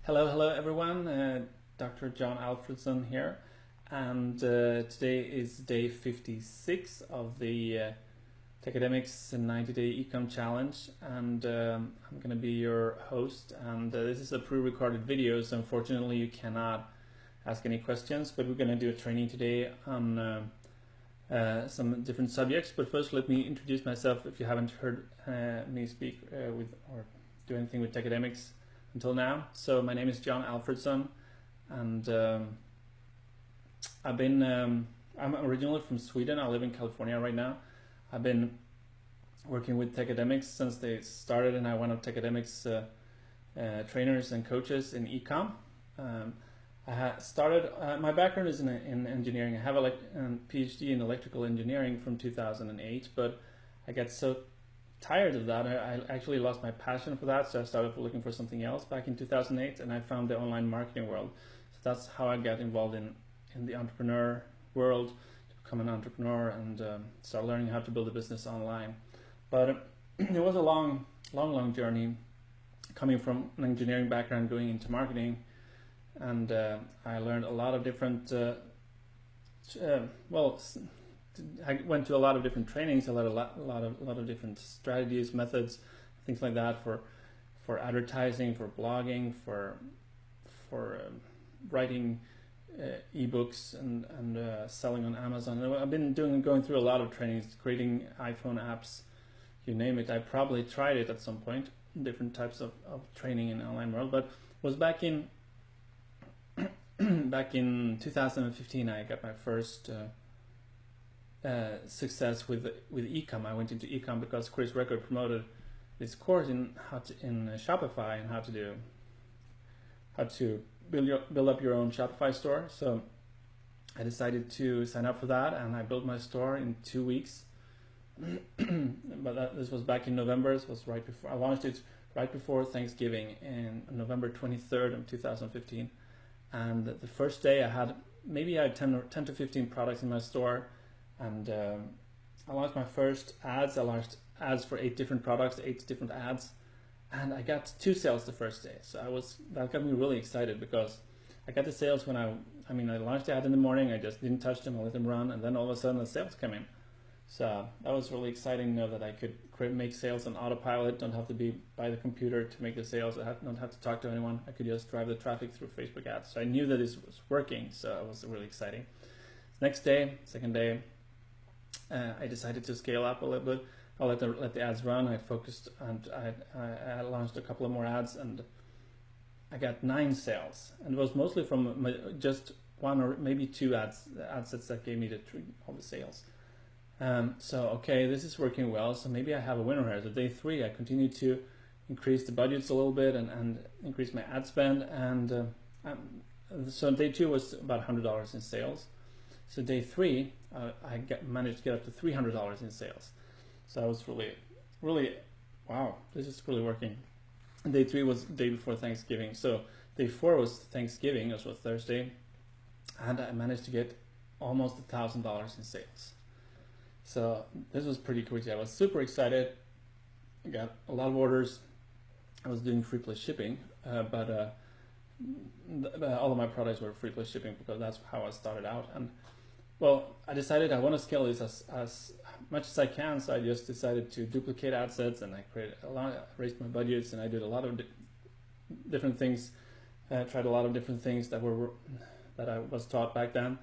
Hello everyone. Dr. John Alfredsson here, and today is day 56 of the Academics 90-day Ecom Challenge, and I'm going to be your host. And this is a pre-recorded video, so unfortunately you cannot ask any questions. But we're going to do a training today on some different subjects. But first, let me introduce myself. If you haven't heard me speak with or do anything with Academics until now. So my name is John Alfredsson, and I'm originally from Sweden. I live in California right now. I've been working with Academics since they started, and I'm one of Academics trainers and coaches in ecom. My background is in engineering. I have a PhD in electrical engineering from 2008, but I got so tired of that. I actually lost my passion for that, so I started looking for something else back in 2008, and I found the online marketing world. So that's how I got involved in the entrepreneur world, to become an entrepreneur and start learning how to build a business online. But it was a long journey coming from an engineering background going into marketing, and I learned a lot of different I went to a lot of different trainings, a lot of different strategies, methods, things like that for advertising, for blogging, for writing ebooks and selling on Amazon. And I've been going through a lot of trainings, creating iPhone apps, you name it. I probably tried it at some point, different types of training in the online world. But it was back in 2015 I got my first success with ecom. I went into ecom because Chris Record promoted this course in Shopify and how to build up your own Shopify store. So I decided to sign up for that, and I built my store in 2 weeks. But this was back in November. It was right before I launched it, right before Thanksgiving, in November 23rd of 2015. And the first day I had 10 to 15 products in my store. And I launched my first ads. I launched ads for 8 different products, 8 different ads, and I got 2 sales the first day. So that got me really excited, because I got the sales when I launched the ad in the morning. I just didn't touch them. I let them run, and then all of a sudden the sales came in. So that was really exciting to know that I could make sales on autopilot. Don't have to be by the computer to make the sales. Don't have to talk to anyone. I could just drive the traffic through Facebook ads. So I knew that this was working. So it was really exciting. Next day, second day, I decided to scale up a little bit. I'll let the ads run. I focused, and I launched a couple of more ads, and I got 9 sales. And it was mostly from just 1 or maybe 2 ad sets that gave me all the sales. So okay, this is working well. So maybe I have a winner here. So day 3, I continued to increase the budgets a little bit and increase my ad spend. And so day 2 was about $100 in sales. So day 3, I managed to get up to $300 in sales. So I was really, wow, this is really working. And day 3 was the day before Thanksgiving. So day 4 was Thanksgiving, it was Thursday, and I managed to get almost $1,000 in sales. So this was pretty crazy. I was super excited. I got a lot of orders. I was doing free plus shipping, but all of my products were free plus shipping, because that's how I started out. And well, I decided I want to scale this as much as I can, so I just decided to duplicate ad sets, and I raised my budgets, and I did a lot of different things. Tried a lot of different things that I was taught back then,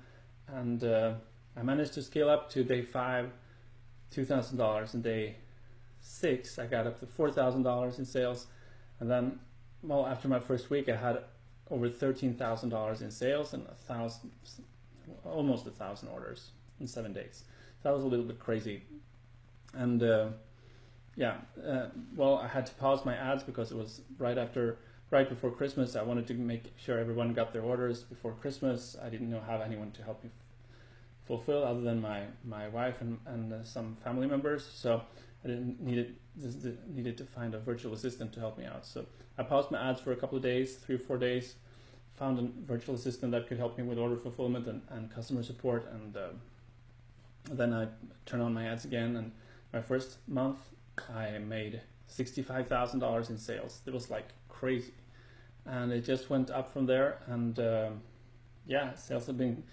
and I managed to scale up to day 5, $2,000, and day 6 I got up to $4,000 in sales, and then, well, after my first week I had over $13,000 in sales and almost 1,000 orders in 7 days. So that was a little bit crazy. And well, I had to pause my ads because it was right before Christmas. I wanted to make sure everyone got their orders before Christmas. I didn't have anyone to help me fulfill other than my wife and some family members. So I needed to find a virtual assistant to help me out. So I paused my ads for a couple of days, 3 or 4 days, found a virtual assistant that could help me with order fulfillment and customer support, and then I turned on my ads again, and my first month I made $65,000 in sales. It was like crazy. and it just went up from there. And yeah, sales have been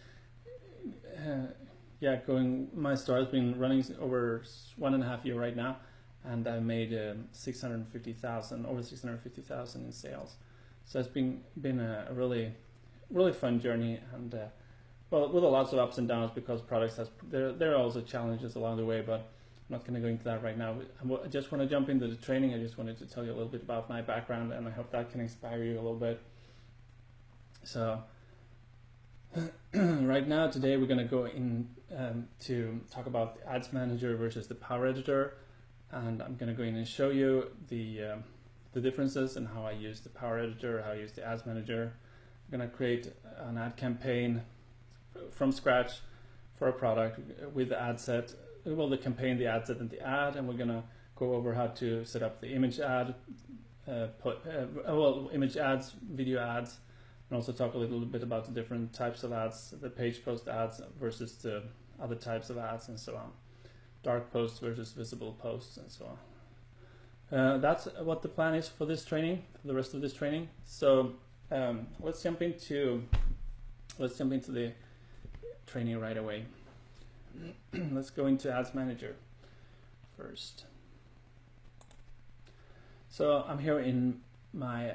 going. My store has been running over 1.5 years right now, and I made over 650,000 in sales. So it's been a really fun journey, and well, with lots of ups and downs, because products there are also challenges along the way, but I'm not going to go into that right now. I just want to jump into the training. I just wanted to tell you a little bit about my background, and I hope that can inspire you a little bit. So right now, today, we're going to go in to talk about the Ads Manager versus the Power Editor, and I'm going to go in and show you the differences and how I use the Power Editor, how I use the Ads Manager. I'm going to create an ad campaign from scratch for a product with the ad set, well, the campaign, the ad set, and the ad, and we're going to go over how to set up the image ad, image ads, video ads, and also talk a little bit about the different types of ads, the page post ads versus the other types of ads, and so on. Dark posts versus visible posts, and so on. That's what the plan is for this training, for the rest of this training. So let's jump into the training right away. Let's go into Ads Manager first. So I'm here in my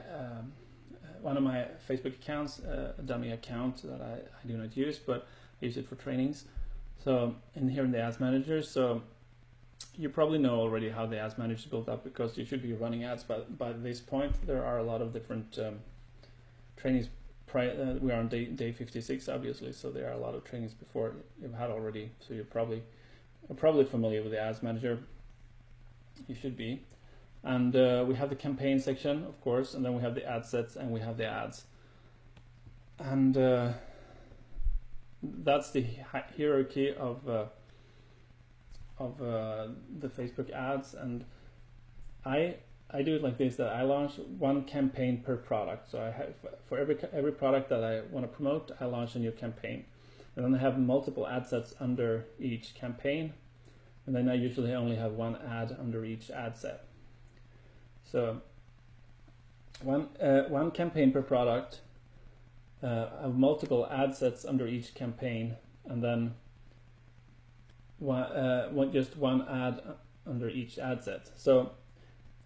one of my Facebook accounts, a dummy account that I do not use, but I use it for trainings. So here in the Ads Manager, so you probably know already how the Ads Manager is built up, because you should be running ads by this point. There are a lot of different trainings. We are on day 56, obviously, so there are a lot of trainings before you've had already. So you're probably familiar with the Ads Manager. You should be. And we have the campaign section, of course, and then we have the ad sets, and we have the ads. And that's the hierarchy of the Facebook ads. And I do it like this: that I launch one campaign per product. So I have, for every product that I want to promote, I launch a new campaign, and then I have multiple ad sets under each campaign, and then I usually only have one ad under each ad set. So one campaign per product, I have multiple ad sets under each campaign, and then just one ad under each ad set. So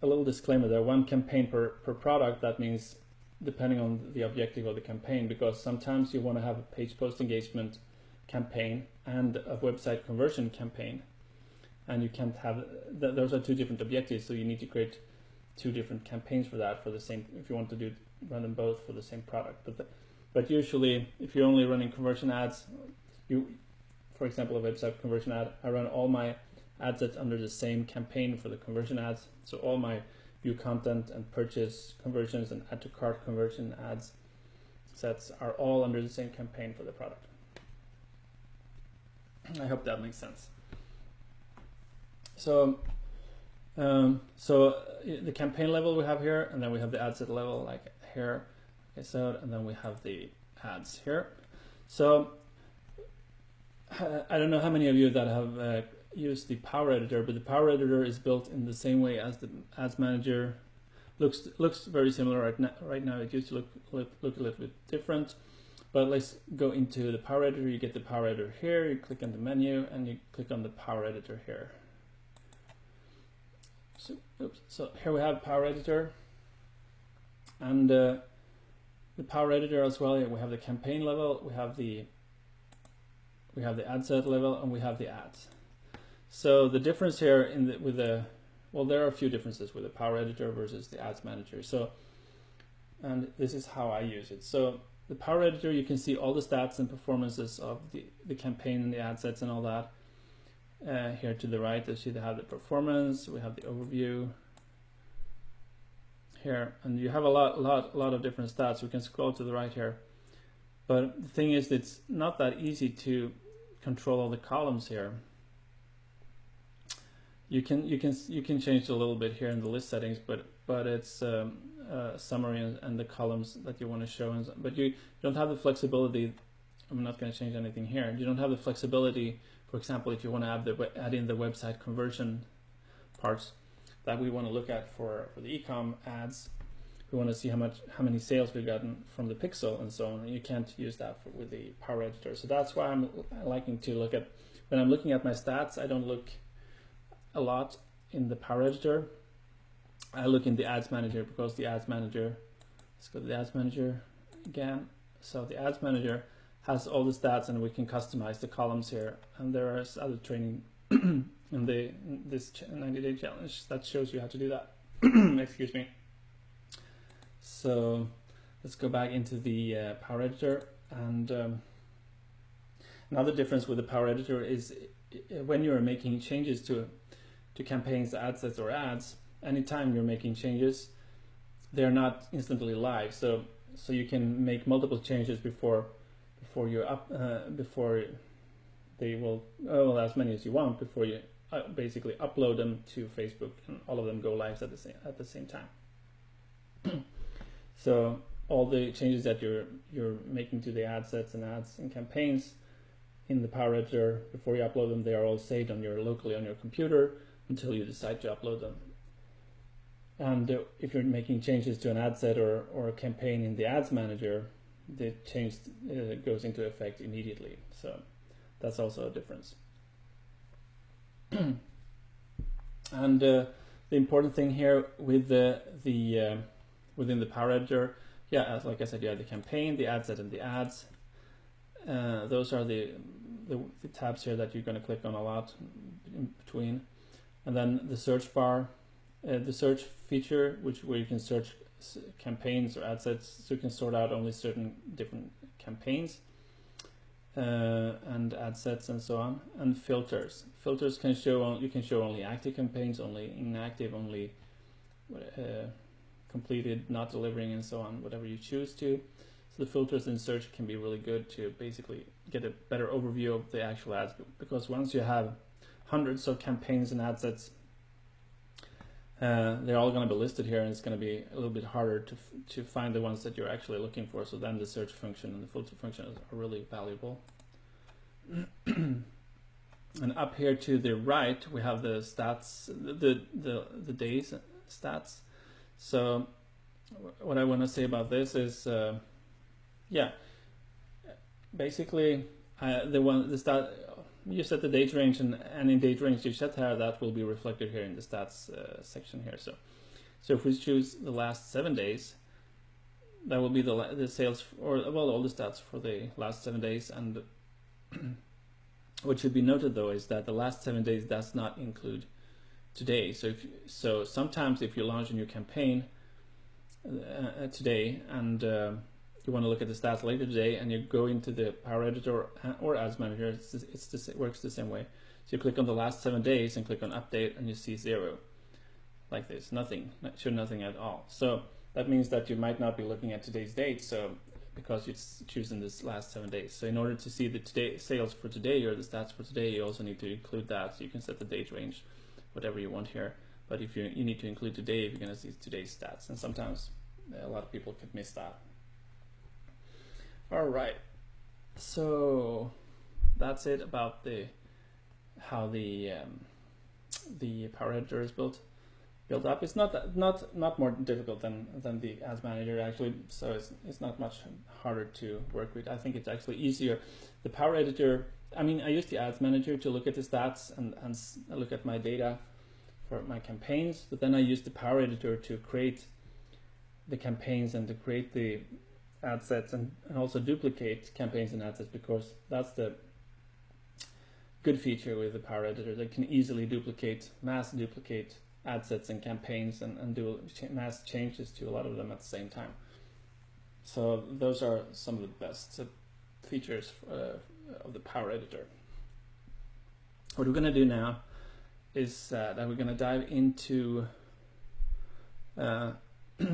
a little disclaimer there: one campaign per product. That means depending on the objective of the campaign, because sometimes you want to have a page post engagement campaign and a website conversion campaign, and you can't have those are two different objectives. So you need to create two different campaigns for that, for the same, if you want to run them both for the same product. But usually, if you're only running conversion ads, for example, a website conversion ad, I run all my ad sets under the same campaign for the conversion ads. So all my view content and purchase conversions and add to cart conversion ads sets are all under the same campaign for the product. I hope that makes sense. So the campaign level we have here, and then we have the ad set level, like here, like I said, and then we have the ads here. So I don't know how many of you that have used the Power Editor, but the Power Editor is built in the same way as the Ads Manager. Looks very similar right now. It used to look a little bit different, but let's go into the Power Editor. You get the Power Editor here. You click on the menu, and you click on the Power Editor here. So here we have Power Editor, and the Power Editor as well. We have the campaign level, we have the ad set level, and we have the ads. So the difference here there are a few differences with the Power Editor versus the Ads Manager. So, and this is how I use it. So the Power Editor, you can see all the stats and performances of the campaign and the ad sets and all that. Here to the right, you see they have the performance, we have the overview here, and you have a lot of different stats. We can scroll to the right here, but the thing is, it's not that easy to control all the columns here. You can change a little bit here in the list settings, but it's summary and the columns that you want to show, but you don't have the flexibility. I'm not going to change anything here. You don't have the flexibility. For example, if you want to add in the website conversion parts that we want to look at for the e-com ads, we want to see how many sales we've gotten from the pixel and so on. You can't use that with the Power Editor. So that's why I'm liking to look at, when I'm looking at my stats, I don't look a lot in the Power Editor. I look in the Ads Manager, because the Ads Manager, let's go to the Ads Manager again. So the Ads Manager has all the stats, and we can customize the columns here. And there is other training in this 90-day challenge that shows you how to do that. Excuse me. So let's go back into the Power Editor. And another difference with the Power Editor is when you're making changes to campaigns, ad sets, or ads, anytime you're making changes, they're not instantly live. So you can make multiple changes before they will, as many as you want, before you basically upload them to Facebook, and all of them go live at the same time. So all the changes that you're making to the ad sets and ads and campaigns in the Power Editor, before you upload them, they are all saved locally on your computer until you decide to upload them. And if you're making changes to an ad set or a campaign in the Ads Manager, the change goes into effect immediately. So that's also a difference. And the important thing here with within the Power Editor, like I said, you have the campaign, the ad set, and the ads. Those are the tabs here that you're going to click on a lot in between. And then the search bar, the search feature, where you can search campaigns or ad sets, so you can sort out only certain different campaigns and ad sets and so on. And filters. Filters can show, you can show only active campaigns, only inactive, only completed, not delivering, and so on, whatever you choose to. So the filters in search can be really good to basically get a better overview of the actual ads, because once you have hundreds of campaigns and ad sets, they're all going to be listed here, and it's going to be a little bit harder to find the ones that you're actually looking for. So then the search function and the filter function are really valuable. And up here to the right, we have the stats, the days stats. So what I want to say about this is, basically the stat. You set the date range, and any date range you set here, that will be reflected here in the stats section here. So if we choose the last 7 days, that will be the sales, all the stats for the last 7 days. And what should be noted though is that the last 7 days does not include today. So sometimes if you launch a new campaign today, and you want to look at the stats later today, and you go into the Power Editor or Ads Manager, it works the same way. So you click on the last 7 days and click on Update, and you see 0, like this, nothing at all. So that means that you might not be looking at today's date, so because you're choosing this last 7 days. So in order to see the today sales for today or the stats for today, you also need to include that. So you can set the date range, whatever you want here. But if you need to include today, if you're going to see today's stats, and sometimes a lot of people could miss that. All right, so that's it about how the Power Editor is built up. It's not more difficult than the Ads Manager actually, so it's not much harder to work with. I think it's actually easier. The Power Editor, I mean, I use the Ads Manager to look at the stats and look at my data for my campaigns, but then I use the Power Editor to create the campaigns and to create the ad sets and also duplicate campaigns and ad sets, because that's the good feature with the Power Editor. They can easily mass duplicate ad sets and campaigns and do mass changes to a lot of them at the same time. So those are some of the best features of the Power Editor. What we're going to do now is that we're going to dive into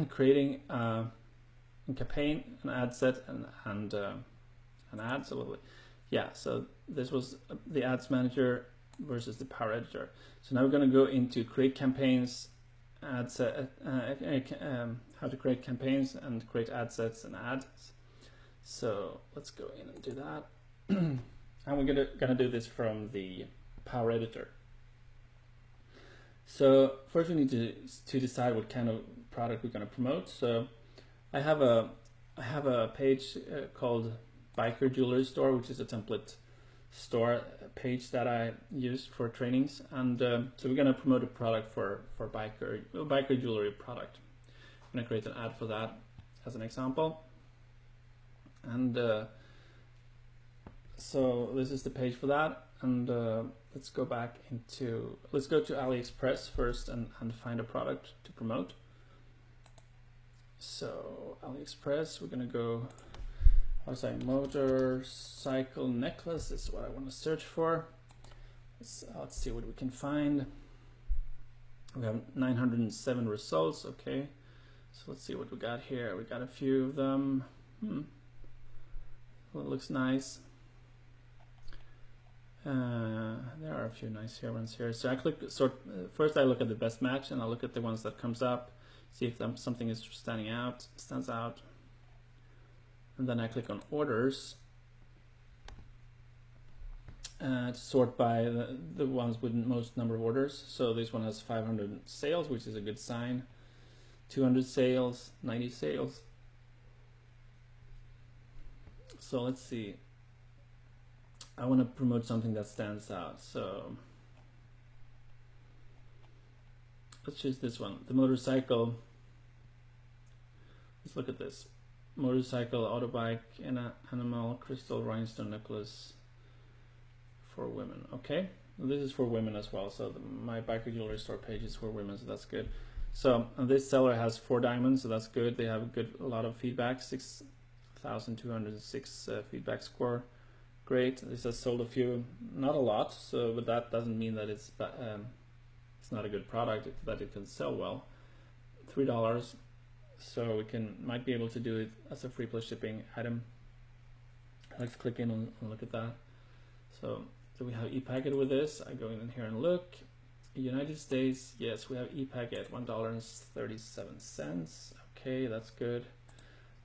creating a campaign, an ad set, and ads a little bit. Yeah, so this was the Ads Manager versus the Power Editor. So now we're going to go into create campaigns, how to create campaigns and create ad sets and ads. So let's go in and do that. And we're gonna do this from the Power Editor. So first we need to decide what kind of product we're going to promote. So I have a page called Biker Jewelry Store, which is a template store page that I use for trainings, and so we're going to promote a product for biker jewelry product. I'm going to create an ad for that as an example, and so this is the page for that. And let's go to AliExpress first and find a product to promote. So AliExpress, we're going to go motorcycle necklace is what I want to search for. Let's see what we can find. We have 907 results. Okay, so let's see what we got here. We got a few of them. Well, it looks nice. There are a few nice ones here. So I click sort. First I look at the best match, and I look at the ones that comes up, see if something is stands out. And then I click on orders to sort by the ones with most number of orders. So this one has 500 sales, which is a good sign. 200 sales, 90 sales. So let's see. I want to promote something that stands out. So let's choose this one, the motorcycle. Let's look at this. Motorcycle, autobike, animal, crystal, rhinestone necklace for women. Okay, this is for women as well. So my biker jewelry store page is for women, so that's good. So this seller has 4 diamonds, so that's good. They have a lot of feedback, 6,206 feedback score. Great. This has sold a few, not a lot. So, but that doesn't mean that it's not a good product. That it can sell well. $3. So we might be able to do it as a free plus shipping item. Let's click in and look at that. So we have ePacket with this. I go in here and look. United States, yes, we have ePacket, $1.37. Okay, that's good.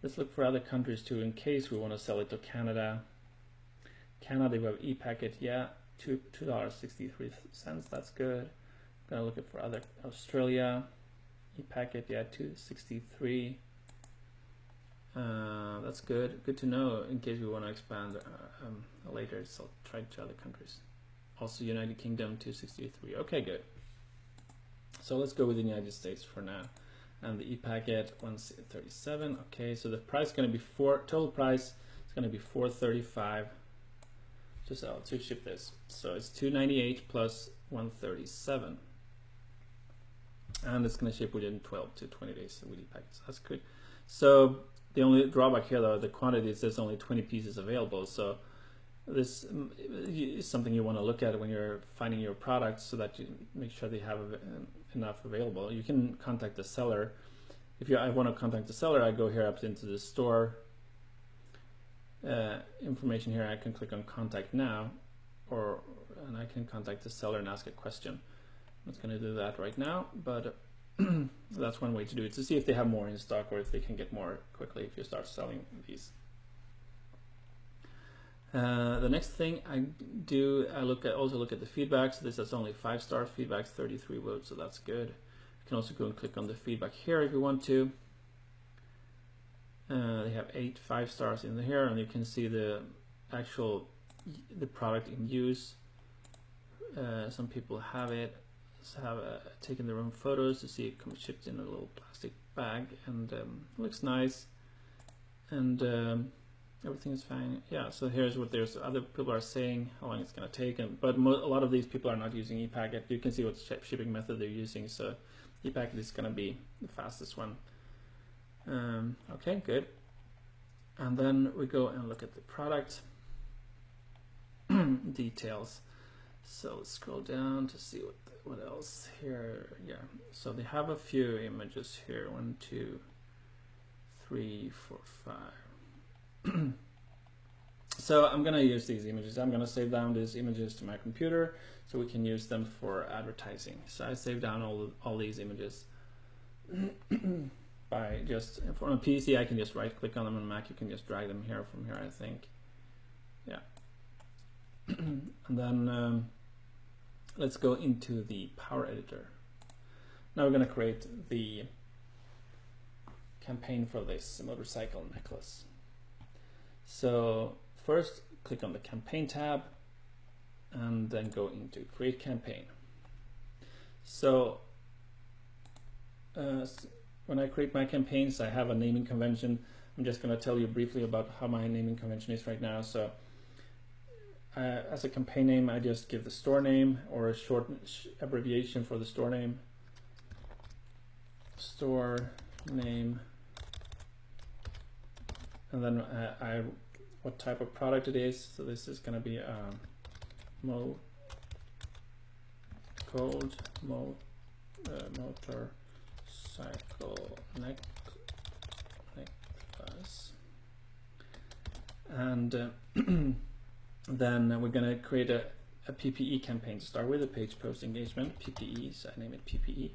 Let's look for other countries too, in case we want to sell it to Canada. Canada, we have ePacket, yeah, $2.63. That's good. Gonna look at for other Australia. ePacket, yeah, $2.63. That's good. Good to know in case we want to expand later. So I'll try to other countries. Also, United Kingdom, $2.63. Okay, good. So let's go with the United States for now. And the ePacket, $1.37. Okay, so the price is going to be total price is going to be $4.35 to ship this. So it's $2.98 plus $1.37. And it's going to ship within 12 to 20 days with ePackets. That's good. So the only drawback here, though, the quantity is there's only 20 pieces available. So this is something you want to look at when you're finding your products, so that you make sure they have enough available. You can contact the seller. If I want to contact the seller, I go here up into the store information here. I can click on contact now, and I can contact the seller and ask a question. I'm not going to do that right now, but that's one way to do it, to see if they have more in stock or if they can get more quickly if you start selling these. The next thing I do, I also look at the feedback. So this has only 5-star feedback, 33 votes, so that's good. You can also go and click on the feedback here if you want to. They have 8 5-stars in here, and you can see the product in use. Some people have taken their own photos to see it shipped in a little plastic bag, and looks nice, and everything is fine. Yeah, so here's what other people are saying, how long it's going to take, but a lot of these people are not using ePacket. You can see what shipping method they're using, so ePacket is going to be the fastest one. Okay, good. And then we go and look at the product details. So let's scroll down to see what else here. Yeah, so they have a few images here. 1, 2, 3, 4, 5. So I'm gonna use these images. I'm gonna save down these images to my computer so we can use them for advertising. So I save down all these images by just, on a PC I can just right click on them. On Mac you can just drag them here from here, I think. Yeah. And then let's go into the Power Editor. Now we're going to create the campaign for this motorcycle necklace. So first click on the campaign tab and then go into create campaign. So when I create my campaigns, I have a naming convention. I'm just going to tell you briefly about how my naming convention is right now. So as a campaign name, I just give the store name or a short abbreviation for the store name. Store name, and then what type of product it is. So this is going to be motorcycle necklace, and then we're going to create a PPE campaign to start with, a page post engagement PPE. So I name it PPE.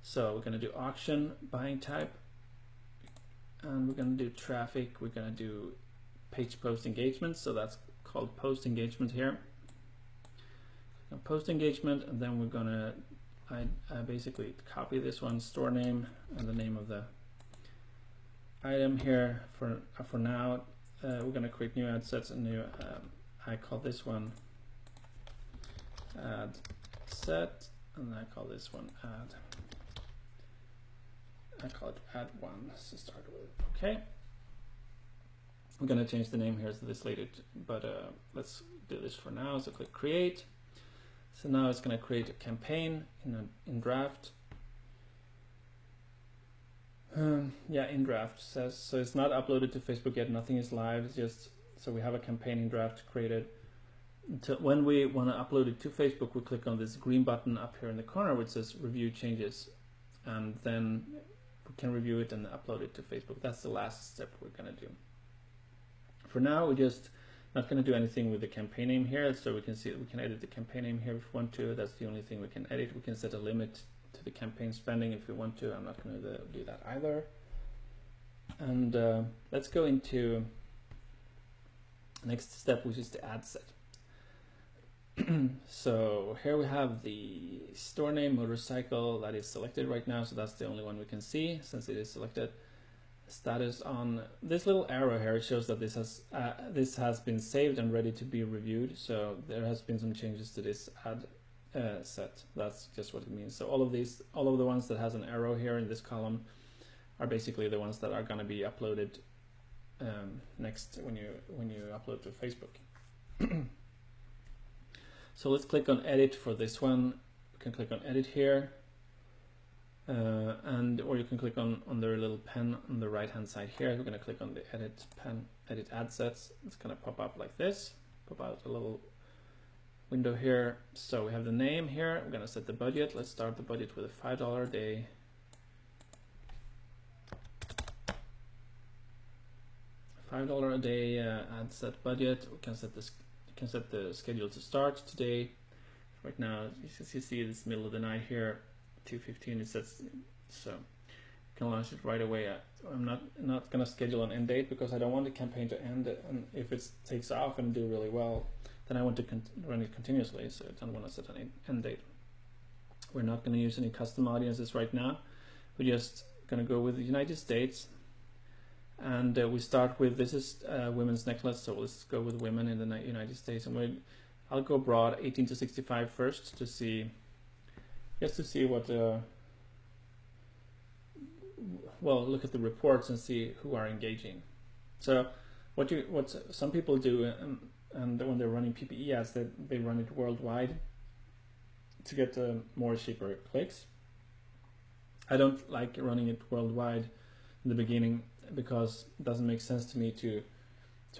So we're going to do auction buying type, and we're going to do traffic. We're going to do page post engagement, so that's called post engagement here. Post engagement, and then we're going to I basically copy this one, store name and the name of the item here. For now, we're going to create new ad sets, and new I call this one ad set, and I call this one ad. I call it ad one to start with. Okay. I'm going to change the name here to this later, but let's do this for now. So click create. So now it's going to create a campaign in draft. In draft says, so it's not uploaded to Facebook yet. Nothing is live. It's just, so we have a campaign in draft created. When we want to upload it to Facebook, we click on this green button up here in the corner which says review changes, and then we can review it and upload it to Facebook. That's the last step we're going to do. For now, we're just not going to do anything with the campaign name here. So we can see that we can edit the campaign name here if we want to. That's the only thing we can edit. We can set a limit to the campaign spending if we want to. I'm not going to do that either. And let's go into the next step, which is the ad set. So here we have the store name motorcycle that is selected right now. So that's the only one we can see since it is selected. Status on this little arrow here, it shows that this has been saved and ready to be reviewed. So there has been some changes to this ad set. That's just what it means. So all of the ones that has an arrow here in this column are basically the ones that are going to be uploaded next when you upload to Facebook. So let's click on edit for this one. We can click on edit here. Or you can click on the little pen on the right hand side here. We're going to click on the edit pen, edit ad sets. It's going to pop up like this, pop out a little window here. So we have the name here. We're going to set the budget. Let's start the budget with a $5 a day. $5 a day ad set budget. We can set this. You can set the schedule to start today. Right now, as you see, it's middle of the night here. 2:15 it says, so you can launch it right away. I'm not going to schedule an end date because I don't want the campaign to end, and if it takes off and do really well, then I want to run it continuously, so I don't want to set an end date. We're not going to use any custom audiences right now. We're just going to go with the United States, and we start with, this is women's necklace, so let's go with women in the United States, and I'll go broad 18 to 65 first to see, just to see what, well, look at the reports and see who are engaging. So what some people do, and when they're running PPE ads, they run it worldwide to get more cheaper clicks. I don't like running it worldwide in the beginning because it doesn't make sense to me to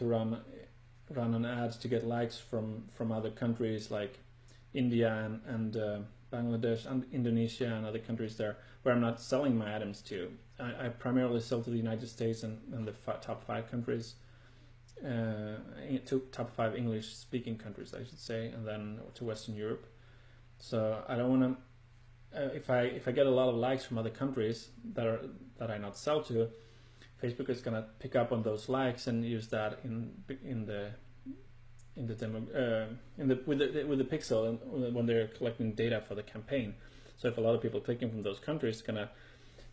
run an ad to get likes from other countries like India and Bangladesh and Indonesia and other countries there where I'm not selling my items to. I primarily sell to the United States and the top 5 countries, to top 5 English-speaking countries, I should say, and then to Western Europe. So I don't want to. If I get a lot of likes from other countries that I not sell to, Facebook is going to pick up on those likes and use that with the pixel and when they're collecting data for the campaign. So if a lot of people clicking from those countries, it's going to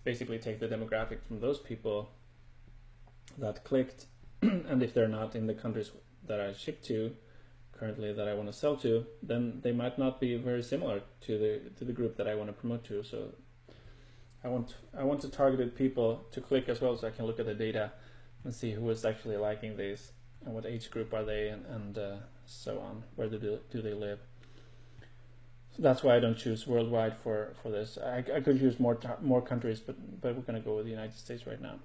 basically take the demographic from those people that clicked, and if they're not in the countries that I ship to currently that I want to sell to, then they might not be very similar to the group that I want to promote to. So I want to targeted people to click as well, so I can look at the data and see who is actually liking these and what age group are they, and so on. Where do they live? So that's why I don't choose worldwide for this. I could use more countries, but we're going to go with the United States right now.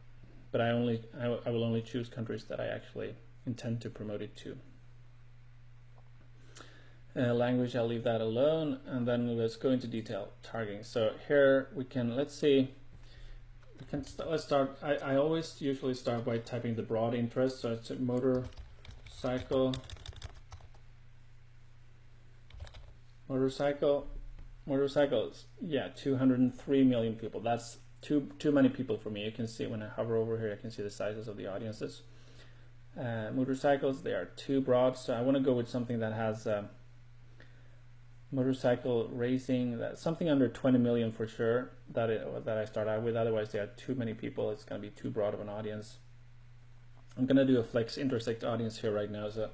But I will only choose countries that I actually intend to promote it to. Language, I'll leave that alone, and then let's go into detail targeting. So here we can, let's start. I always usually start by typing the broad interest. So it's a motorcycles. Yeah, 203 million people. That's too many people for me. You can see when I hover over here, I can see the sizes of the audiences. Motorcycles, they are too broad, so I want to go with something that has motorcycle racing. That's something under 20 million for sure. That I start out with. Otherwise, they are too many people. It's going to be too broad of an audience. I'm going to do a flex intersect audience here right now. So,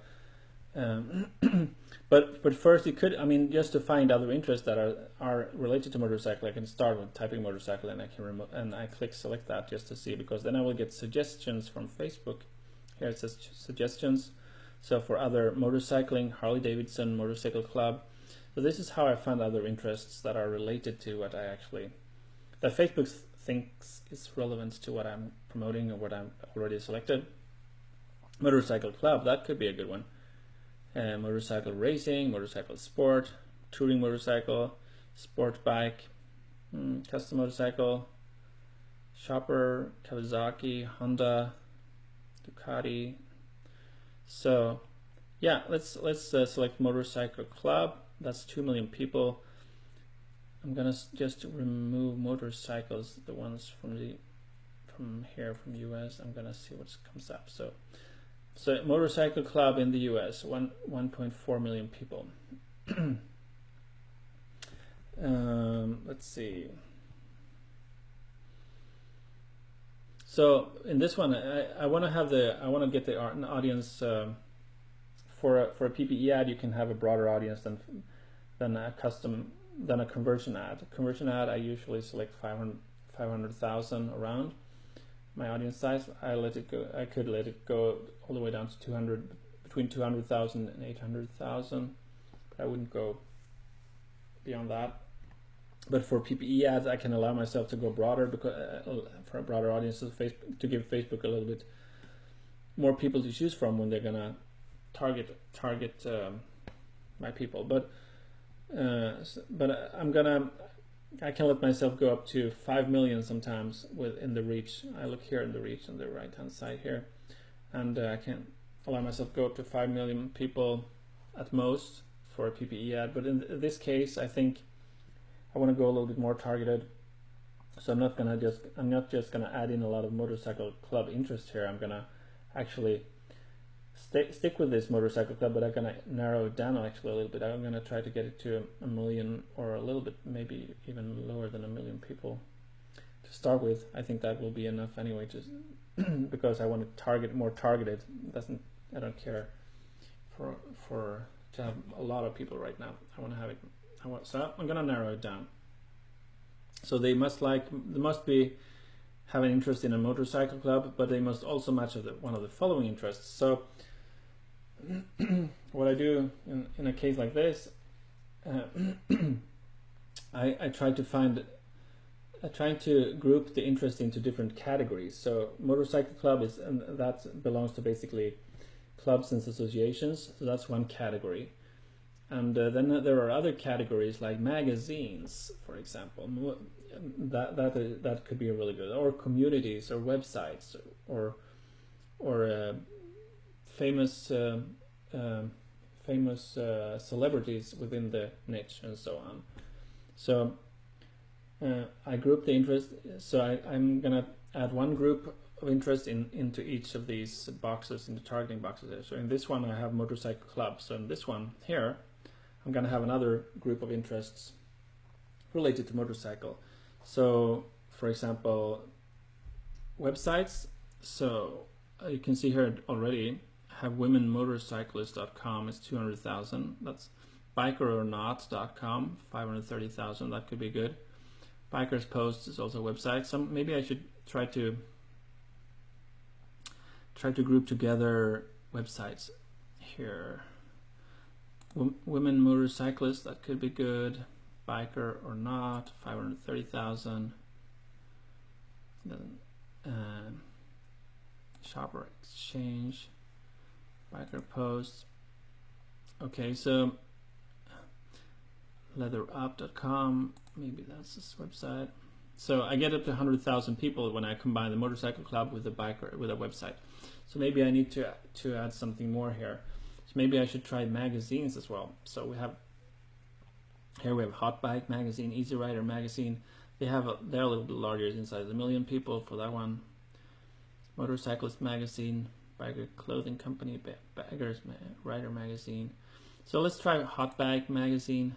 but first, you could, I mean, just to find other interests that are related to motorcycle, I can start with typing motorcycle, and I can I click select that just to see, because then I will get suggestions from Facebook. Here it says suggestions. So for other motorcycling, Harley Davidson, motorcycle club. So this is how I find other interests that are related to what that Facebook thinks is relevant to what I'm promoting or what I'm already selected. Motorcycle club, that could be a good one. Motorcycle racing, motorcycle sport, touring motorcycle, sport bike, custom motorcycle, shopper, Kawasaki, Honda, Ducati. So yeah, let's select motorcycle club. That's 2 million people. I'm gonna just remove motorcycles, the ones from US. I'm gonna see what comes up. So motorcycle club in the US, 1.4 million people. Let's see. So in this one, I want to get an audience. For a PPE ad, you can have a broader audience than a conversion ad. Conversion ad, I usually select 500,000 around my audience size. I could let it go all the way down to between 200,000 and 800,000, but I wouldn't go beyond that. But for PPE ads, I can allow myself to go broader, because for a broader audience, to give Facebook a little bit more people to choose from when they're gonna target my people. But I can let myself go up to 5 million sometimes within the reach. I look here in the reach on the right hand side here, and I can allow myself to go up to 5 million people at most for a PPE ad. But in this case, I think I want to go a little bit more targeted. So I'm not just gonna add in a lot of motorcycle club interest here. I'm gonna actually stick with this motorcycle club, but I'm gonna narrow it down actually a little bit. I'm gonna try to get it to 1 million, or a little bit, maybe even lower than 1 million people to start with. I think that will be enough anyway, just because I want to target more targeted. I don't care for to have a lot of people right now. I want to have it. So I'm gonna narrow it down. So they must have an interest in a motorcycle club, but they must also match one of the following interests. So what I do in a case like this, I try to group the interest into different categories. So motorcycle club that belongs to basically clubs and associations. So that's one category. And then there are other categories like magazines, for example. That could be really good, or communities, or websites, or famous celebrities within the niche, and so on. So I group the interest. So I'm gonna add one group of interest into each of these boxes, in the targeting boxes there. So in this one, I have motorcycle club. So in this one here, I'm gonna have another group of interests related to motorcycle. So for example, websites. So you can see here already have womenmotorcyclists.com is 200,000. That's bikerornot.com 530,000. That could be good. Bikers Post is also a website. Maybe I should try to group together websites here. Women motorcyclists, that could be good. Biker or not, 530,000. Then Shopper Exchange, Biker Post. Okay, so leatherup.com, maybe that's this website. So I get up to 100,000 people when I combine the motorcycle club with a website. So maybe I need to add something more here. So maybe I should try magazines as well. So we have Hot Bike Magazine, Easy Rider Magazine. They're a little bit larger, inside the 1 million people for that one. Motorcyclist Magazine, Biker Clothing Company, Rider Magazine. So let's try Hot Bike Magazine,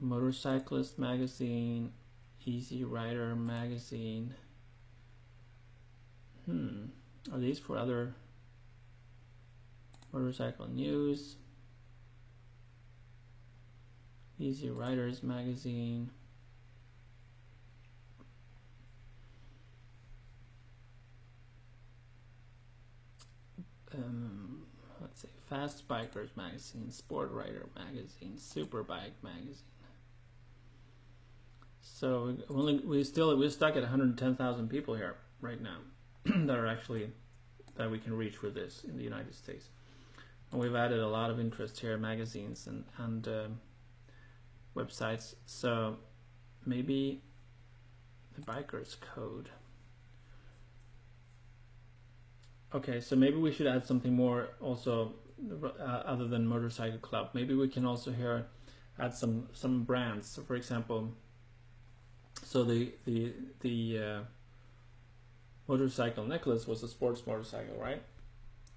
Motorcyclist Magazine, Easy Rider Magazine. Are these for other motorcycle news? Easy Riders Magazine. Let's see, Fast Bikers Magazine, Sport Rider Magazine, Super Bike Magazine. So we're stuck at 110,000 people here right now that we can reach with this in the United States. And we've added a lot of interest here, magazines and websites. So maybe the Bikers Code. Okay, so maybe we should add something more also other than Motorcycle Club. Maybe we can also here add some brands. So for example, so the motorcycle necklace was a sports motorcycle, right?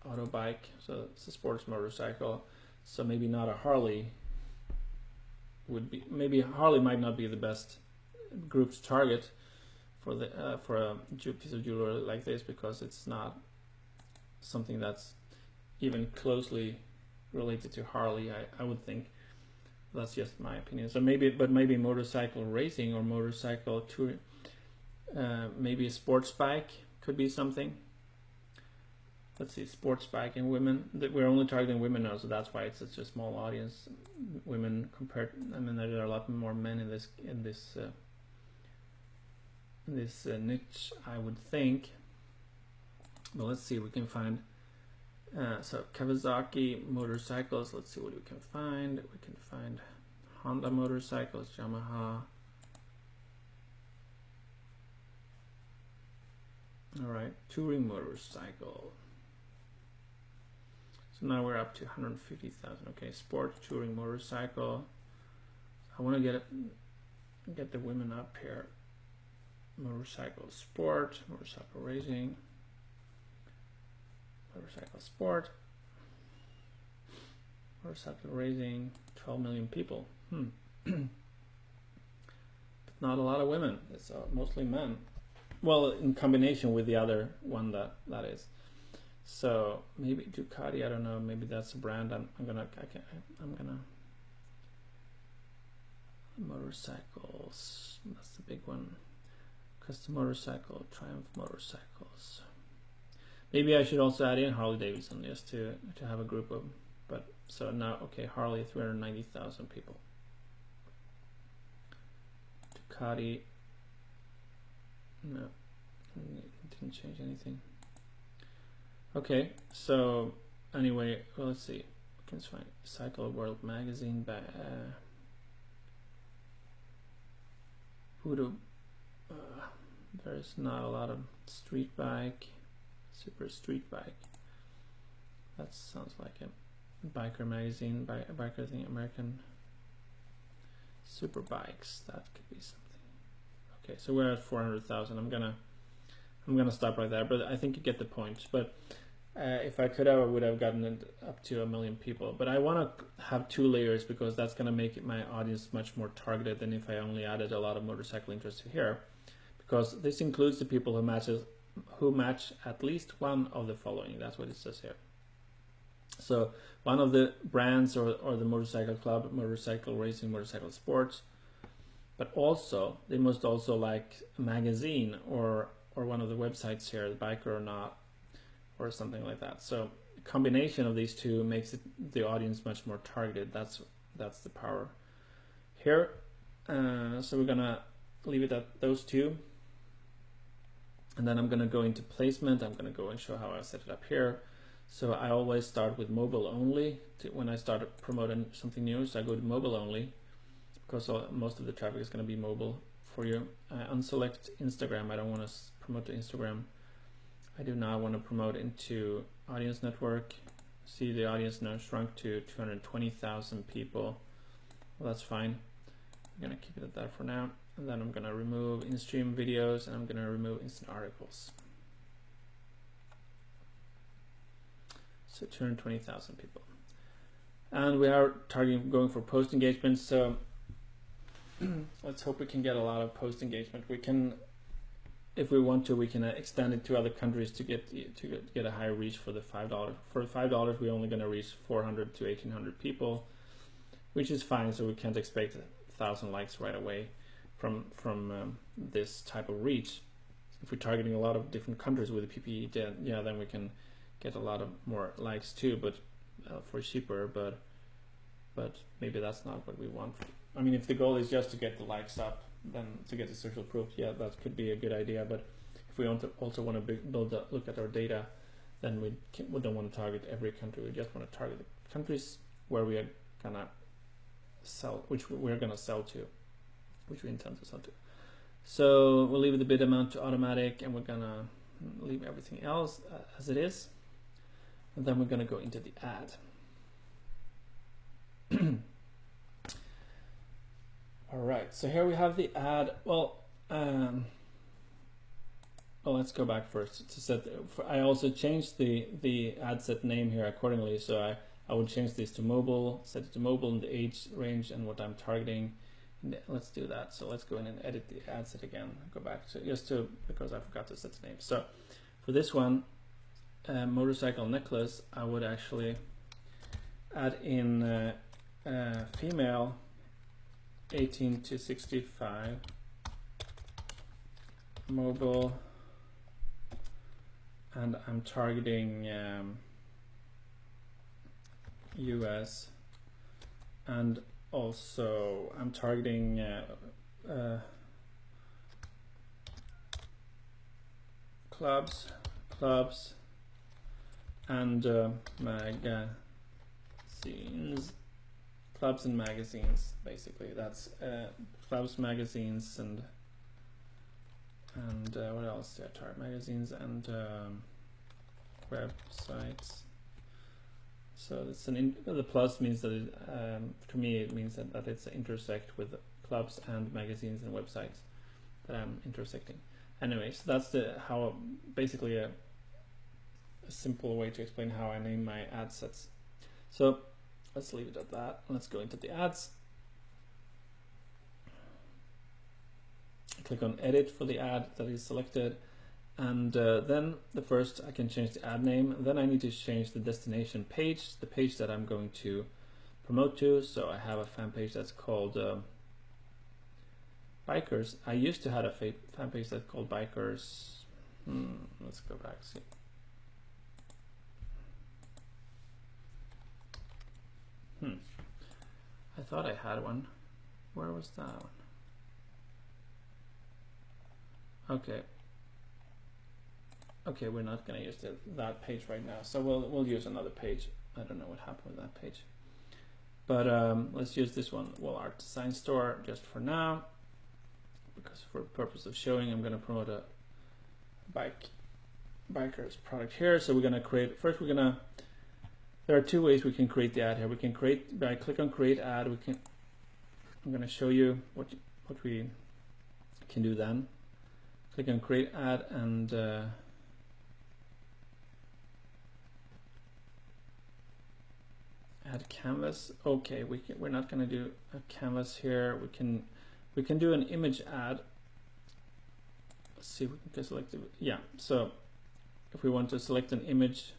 Auto bike, so it's a sports motorcycle. So maybe not a Harley would be. Maybe Harley might not be the best group to target for a piece of jewelry like this, because it's not something that's even closely related to Harley. I would think. That's just my opinion. So maybe motorcycle racing or motorcycle touring. Maybe a sports bike could be something. Let's see, sports bike and women. We're only targeting women now, so that's why it's such a small audience. Women compared. I mean, there are a lot more men in this niche, I would think. But let's see, we can find. So Kawasaki motorcycles. Let's see what we can find. We can find Honda motorcycles, Yamaha. All right, touring motorcycle. So now we're up to 150,000. Okay, sport touring motorcycle. I want to get the women up here. Motorcycle sport, motorcycle racing. Motorcycle sport, motorcycle racing, 12 million people. But not a lot of women. It's mostly men. Well, in combination with the other one that is. So maybe Ducati. I don't know. Maybe that's a brand. I'm gonna motorcycles. That's the big one. Custom motorcycle, Triumph motorcycles. Maybe I should also add in Harley Davidson just to have a group of, but so now, okay, Harley, 390,000 people. Ducati, no, it didn't change anything. Okay, so anyway, well, let's see, we can find Cycle World Magazine by Voodoo. There's not a lot of street bike. Super street bike. That sounds like a biker magazine, biker thing, American super bikes. That could be something. Okay, so we're at 400,000. I'm gonna stop right there, but I think you get the point. But If I could, I would have gotten it up to 1 million people. But I want to have 2 layers because that's going to make my audience much more targeted than if I only added a lot of motorcycle interest here. Because this includes the people who match at least one of the following. That's what it says here. So one of the brands or the motorcycle club, motorcycle racing, motorcycle sports, but also they must also like a magazine or one of the websites here, the Biker or Not, or something like that. So a combination of these two makes the audience much more targeted. That's the power here. So we're gonna leave it at those two. And then I'm gonna go into placement. I'm gonna go and show how I set it up here. So I always start with mobile only when I start promoting something new. So I go to mobile only because most of the traffic is going to be mobile for you. I unselect Instagram. I don't want to promote to Instagram. I do not want to promote into audience network. See, the audience now shrunk to 220,000 people. Well, that's fine. I'm going to keep it at that for now. And then I'm going to remove in-stream videos and I'm going to remove instant articles. So 220,000 people. And we are going for post engagement. So let's hope we can get a lot of post engagement. We can, if we want to, we can extend it to other countries to get a higher reach for the $5. For $5, we're only going to reach 400 to 1,800 people, which is fine. So we can't expect 1,000 likes right away from this type of reach. If we're targeting a lot of different countries with the PPE, then we can get a lot of more likes too, but for cheaper. But maybe that's not what we want. I mean, if the goal is just to get the likes up, then to get the social proof, yeah, that could be a good idea. But if we also want to look at our data, then we don't want to target every country. We just want to target the countries where we are gonna sell, which we're gonna sell to, which we intend to sell to. So we'll leave the bid amount to automatic, and we're gonna leave everything else as it is. And then we're going to go into the ad. All right, so here we have the ad. Well, let's go back first to set. I also changed the ad set name here accordingly. So I would change this to mobile, set it to mobile, and the age range and what I'm targeting. Let's do that. So let's go in and edit the ad set again. Go back to because I forgot to set the name. So for this one, motorcycle necklace, I would actually add in female 18 to 65, mobile, and I'm targeting US, and also I'm targeting clubs and magazines, clubs and magazines. Basically, that's clubs, magazines, and what else? Yeah, target magazines and websites. So it's the plus means that it, to me it means that it's intersect with clubs and magazines and websites that I'm intersecting. Anyway, so that's basically a simple way to explain how I name my ad sets. So let's leave it at that. Let's go into the ads. Click on edit for the ad that is selected, and then I can change the ad name. Then I need to change the destination page, the page that I'm going to promote to. So I have a fan page that's called Bikers. I used to have a fan page that's called Bikers. Let's go back. See. I thought I had one. Where was that one? Okay, we're not going to use that page right now, so we'll use another page. I don't know what happened with that page, but let's use this one, Wall Art Design Store, just for now, because for the purpose of showing, I'm going to promote a Bikers product here. So we're going to create, there are two ways we can create the ad here. We can create by click on create ad. I'm going to show you what we can do then. Click on create ad, and add canvas. Okay, we're not going to do a canvas here. We can do an image ad. Let's see if we can select it. Yeah, so if we want to select an image,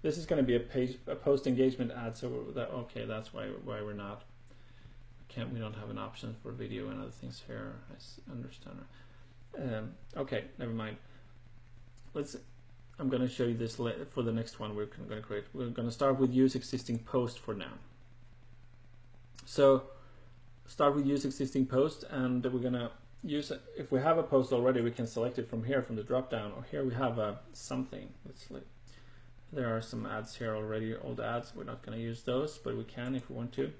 this is going to be a post engagement ad. So okay, that's why we're not. We don't have an option for video and other things here. I understand. Okay, never mind. I'm going to show you this for the next one we're going to create. We're going to start with use existing post for now. So start with use existing post, and we're going to use it. If we have a post already, we can select it from here, from the drop down, or here we have something. There are some ads here already, old ads. We're not going to use those, but we can if we want to.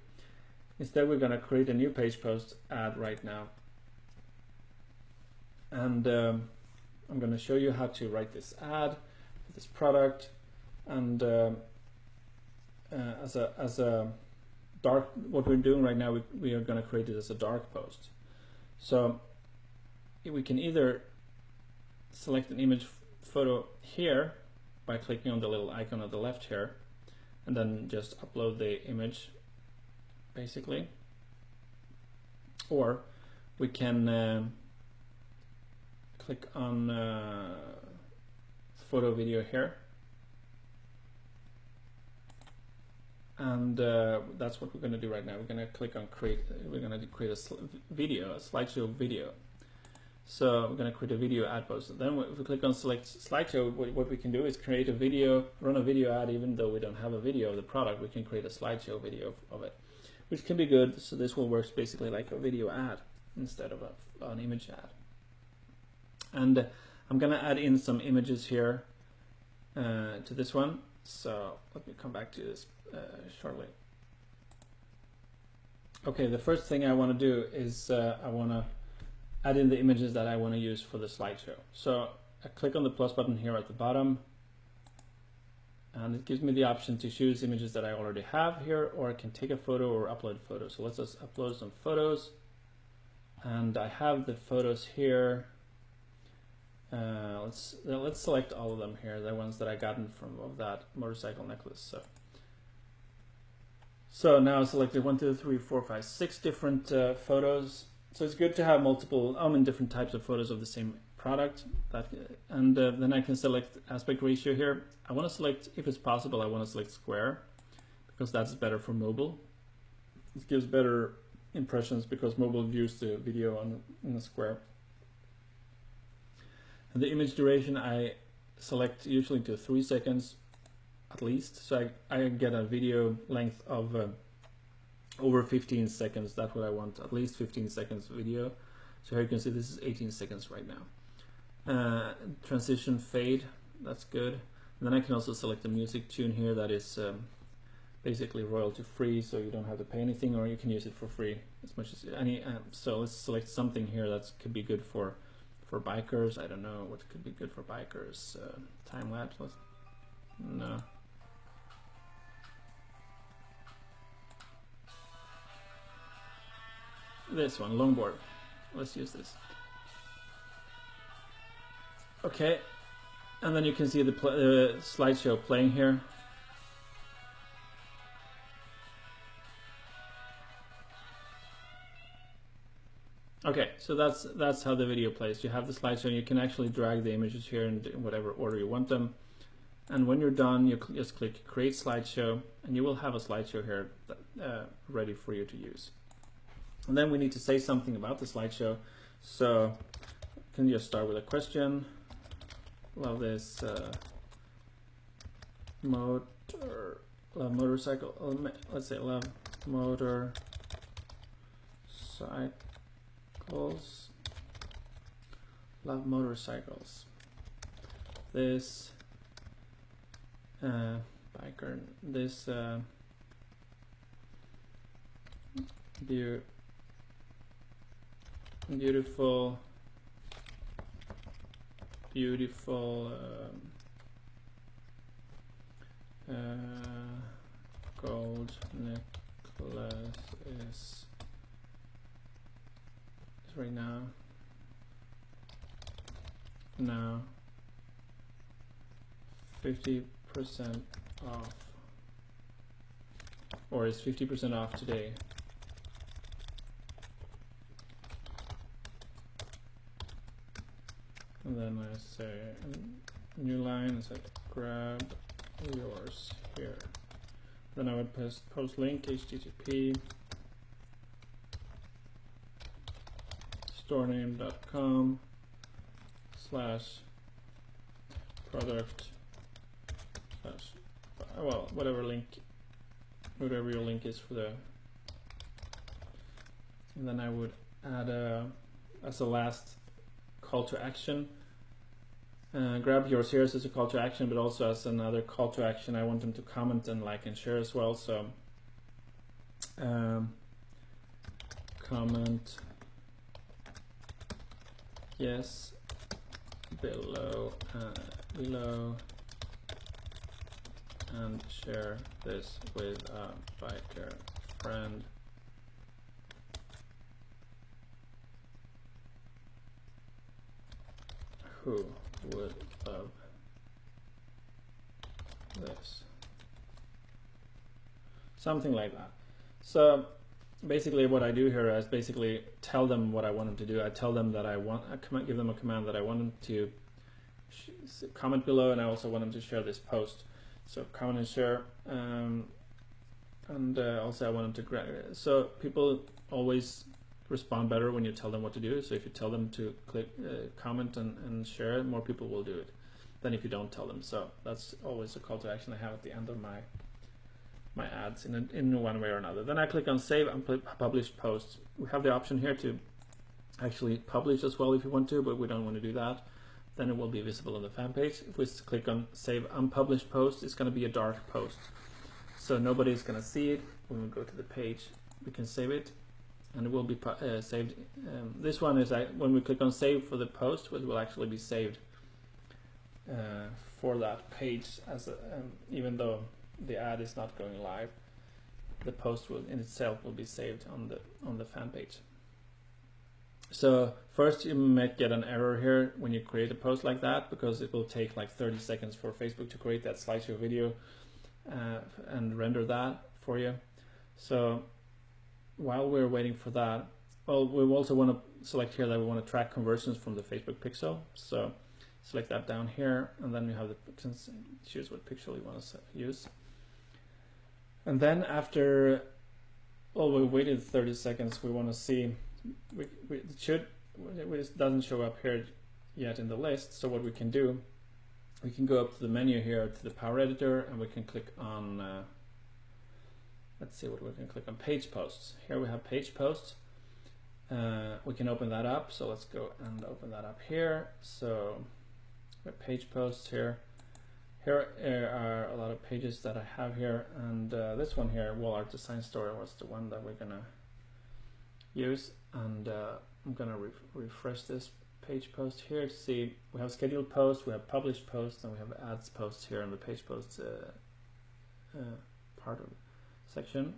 Instead, we're going to create a new page post ad right now. And I'm going to show you how to write this ad, this product, and as a dark, what we're doing right now, we are going to create it as a dark post. So we can either select an image photo here by clicking on the little icon on the left here, and then just upload the image, basically, or we can click on photo video here, and that's what we're going to do right now. We're going to click on create. We're going to create a video, a slideshow video. So we're going to create a video ad post. Then if we click on select slideshow, what we can do is create a video, run a video ad. Even though we don't have a video of the product, we can create a slideshow video of it, which can be good. So this will work basically like a video ad instead of an image ad. And I'm going to add in some images here to this one. So let me come back to this shortly. Okay, the first thing I want to do is I want to add in the images that I want to use for the slideshow. So I click on the plus button here at the bottom, and it gives me the option to choose images that I already have here, or I can take a photo or upload a photo. So let's just upload some photos, and I have the photos here. Let's select all of them here, the ones that I gotten of that motorcycle necklace. So now I selected 1, 2, 3, 4, 5, 6 different photos. So it's good to have multiple, different types of photos of the same product. And then I can select aspect ratio here. I want to select, if it's possible, I want to select square, because that's better for mobile. It gives better impressions because mobile views the video in the square. And the image duration I select usually to 3 seconds at least. So I get a video length of over 15 seconds. That's what I want, at least 15 seconds video. So here you can see this is 18 seconds right now. Transition fade, that's good. And then I can also select a music tune here that is basically royalty free, so you don't have to pay anything, or you can use it for free as much as any. So let's select something here that could be good for bikers. I don't know what could be good for bikers. Time lapse. No. This one, longboard. Let's use this. Okay, and then you can see the slideshow playing here. Okay, so that's how the video plays. You have the slideshow, and you can actually drag the images here in whatever order you want them. And when you're done, you just click Create Slideshow, and you will have a slideshow here ready for you to use. And then we need to say something about the slideshow. So you can just start with a question. Love this motorcycle. Let's say love motorcycles. Love motorcycles. This biker. This beautiful gold necklace is right now 50% off or is 50% off today. And then I say new line, I say grab yours here. Then I would post link http storename.com/product well, whatever your link is for the, and then I would add as a last call to action, grab yours here as a call to action, but also as another call to action I want them to comment and like and share as well. So comment yes below and share this with a biker friend. Who would love this? Something like that. So basically what I do here is basically tell them what I want them to do. I tell them that I give them a command that I want them to comment below, and I also want them to share this post. So comment and share, and also I want them to so people always respond better when you tell them what to do. So if you tell them to click comment and share, more people will do it than if you don't tell them. So that's always a call to action I have at the end of my ads in one way or another. Then I click on save and publish posts. We have the option here to actually publish as well if you want to, but we don't want to do that. Then it will be visible on the fan page. If we click on save unpublished post, it's going to be a dark post, so nobody's going to see it. When we go to the page, we can save it, and it will be saved. This one is when we click on save for the post, it will actually be saved for that page as even though the ad is not going live, the post will in itself will be saved on the fan page. So first you might get an error here when you create a post like that, because it will take like 30 seconds for Facebook to create that slideshow video and render that for you. So while we're waiting for that, well, we also want to select here that we want to track conversions from the Facebook pixel. So select that down here, and then you have choose what pixel you want to use. And then after, well, we waited 30 seconds, we want to see, it doesn't show up here yet in the list. So what we can do, we can go up to the menu here to the Power Editor, and we can click on, let's see what we can click on, page posts. Here we have page posts. We can open that up. So let's go and open that up here. So we have page posts here. Here are a lot of pages that I have here, and this one here, Wall Art Design Story, was the one that we're gonna use. And I'm gonna refresh this page post here to see we have scheduled posts, we have published posts, and we have ads posts here in the page posts part of the section.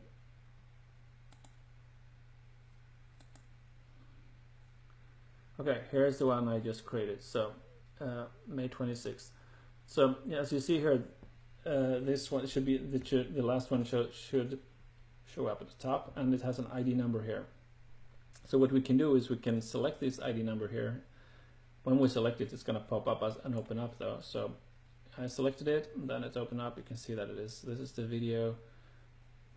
Okay, here's the one I just created. So May 26th. So yeah, as you see here, this one should be the last one should show up at the top, and it has an ID number here. So what we can do is we can select this ID number here. When we select it, it's going to pop up as and open up though. So I selected it, and then it's open up. You can see that this is the video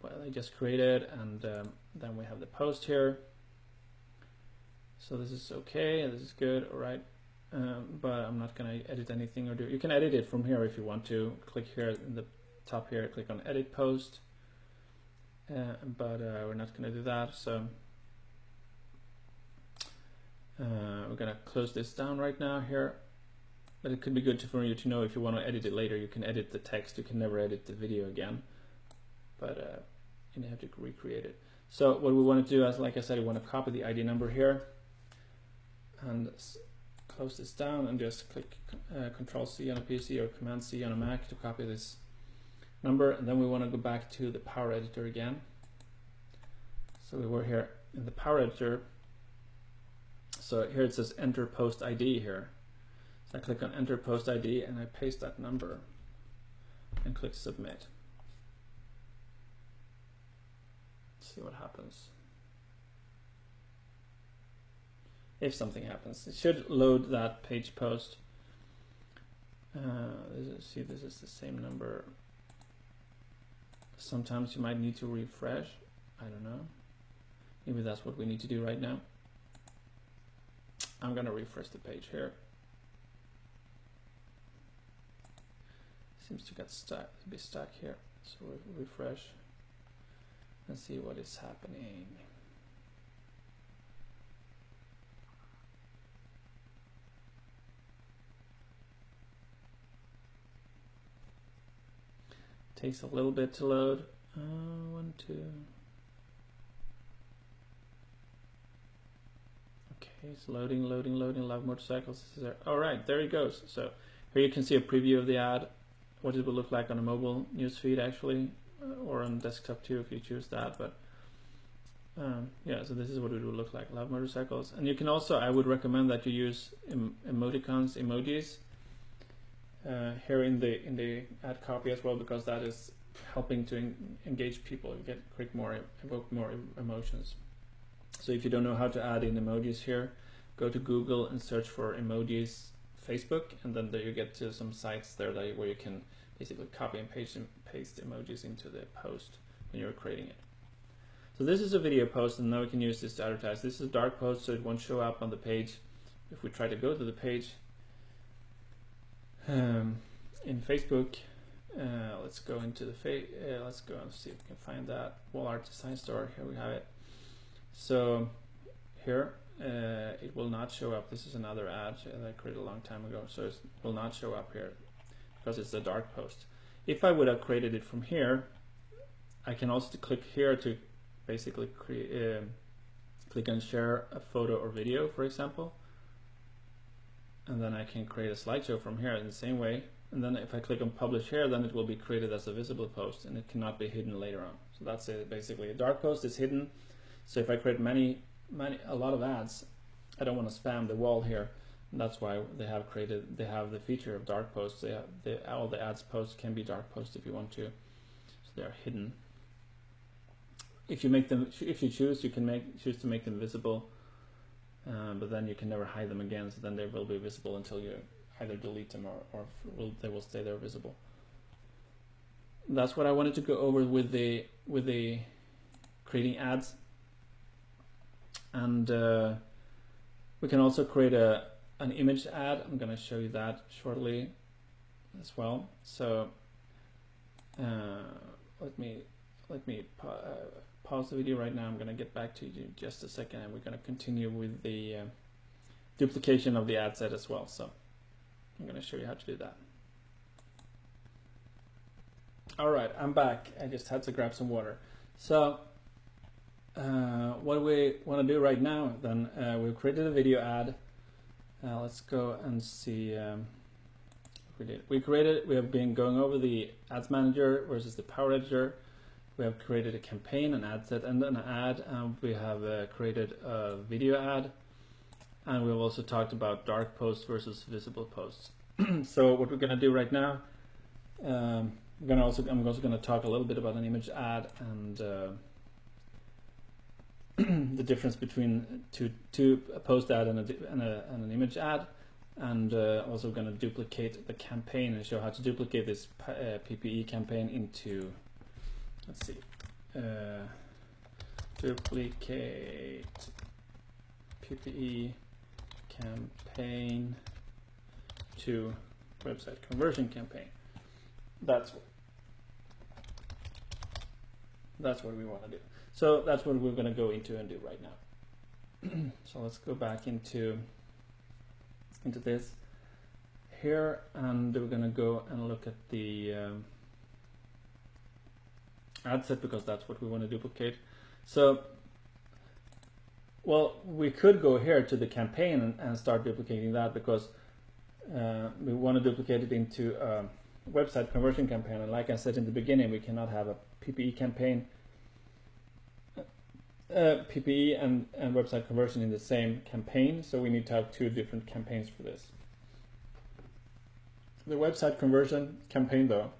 I just created, and then we have the post here. So this is okay, this is good, all right. But I'm not going to edit anything or do. You can edit it from here if you want to. Click here in the top here, click on Edit Post. But we're not going to do that. So we're going to close this down right now here. But it could be good for you to know if you want to edit it later. You can edit the text. You can never edit the video again. But you have to recreate it. So what we want to do is, like I said, we want to copy the ID number here and close this down, and just click Control C on a PC or Command C on a Mac to copy this number. And then we want to go back to the Power Editor again. So we were here in the Power Editor. So here it says Enter Post ID here. So I click on Enter Post ID and I paste that number and click Submit. see what happens. If something happens, it should load that page post. See, this is the same number. Sometimes you might need to refresh. I don't know. Maybe that's what we need to do right now. I'm gonna refresh the page here. Seems to get stuck, be stuck here. So we'll refresh and see what is happening. Takes a little bit to load. 1, 2. Okay, it's loading. Love motorcycles. This is there. All right, there it goes. So here you can see a preview of the ad, what it will look like on a mobile newsfeed actually, or on desktop too if you choose that. But yeah, so this is what it will look like. Love motorcycles. And you can also, I would recommend that you use emoticons, emojis. Here in the ad copy as well, because that is helping to engage people, evoke more emotions. So if you don't know how to add in emojis here, go to Google and search for emojis Facebook, and then there you get to some sites there where you can basically copy and paste emojis into the post when you're creating it. So this is a video post, and now we can use this to advertise. This is a dark post, so it won't show up on the page. If we try to go to the page, in Facebook, let's go into the let's go and see if we can find that Wall Art Design Store. Here we have it. So here it will not show up. This is another ad that I created a long time ago, so it will not show up here because it's a dark post. If I would have created it from here, I can also click here to basically click and share a photo or video, for example. And then I can create a slideshow from here in the same way. And then if I click on publish here, then it will be created as a visible post, and it cannot be hidden later on. So that's it. Basically, a dark post is hidden. So if I create a lot of ads, I don't want to spam the wall here. And that's why they have the feature of dark posts. All the ads posts can be dark posts if you want to. So they are hidden. If you choose, you can choose to make them visible. But then you can never hide them again, so then they will be visible until you either delete them or they will stay there visible. That's what I wanted to go over with the creating ads. And we can also create an image ad. I'm going to show you that shortly as well. So let me pause the video right now. I'm going to get back to you in just a second, and we're going to continue with the duplication of the ad set as well. So I'm going to show you how to do that. All right, I'm back. I just had to grab some water. So what we want to do right now, then we've created a video ad. Let's go and see. We have been going over the ads manager versus the power editor. We have created a campaign, an ad set, and an ad. We have created a video ad, and we've also talked about dark posts versus visible posts. So what we're going to do right now, I'm also going to talk a little bit about an image ad and the difference between a post ad and an image ad, and also going to duplicate the campaign and show how to duplicate this PPE campaign into. Let's see. Duplicate PPE campaign to website conversion campaign. That's what we want to do. So that's what we're going to go into and do right now. So let's go back into this here, and we're going to go and look at the ad set, because that's what we want to duplicate. So, well, we could go here to the campaign and start duplicating that, because we want to duplicate it into a website conversion campaign. And like I said in the beginning, we cannot have a PPE campaign, PPE and website conversion in the same campaign. So we need to have two different campaigns for this. The website conversion campaign, though,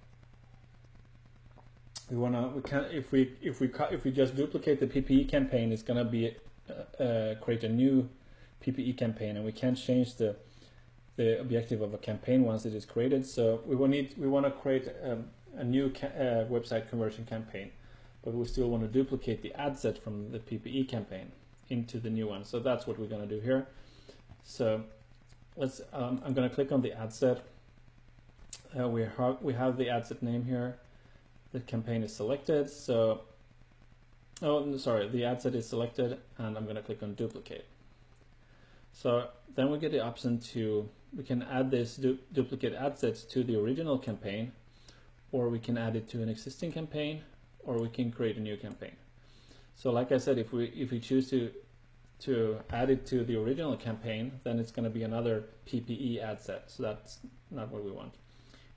if we just duplicate the PPE campaign, it's gonna be create a new PPE campaign, and we can't change the objective of a campaign once it is created. So we want to create a new website conversion campaign, but we still want to duplicate the ad set from the PPE campaign into the new one. So that's what we're going to do here. So let's I'm going to click on the ad set. We have the ad set name here. The campaign is selected. So the ad set is selected, and I'm going to click on duplicate. So then we get the option we can add this duplicate ad sets to the original campaign, or we can add it to an existing campaign, or we can create a new campaign. So like I said, if we choose to add it to the original campaign, then it's going to be another PPE ad set. So that's not what we want.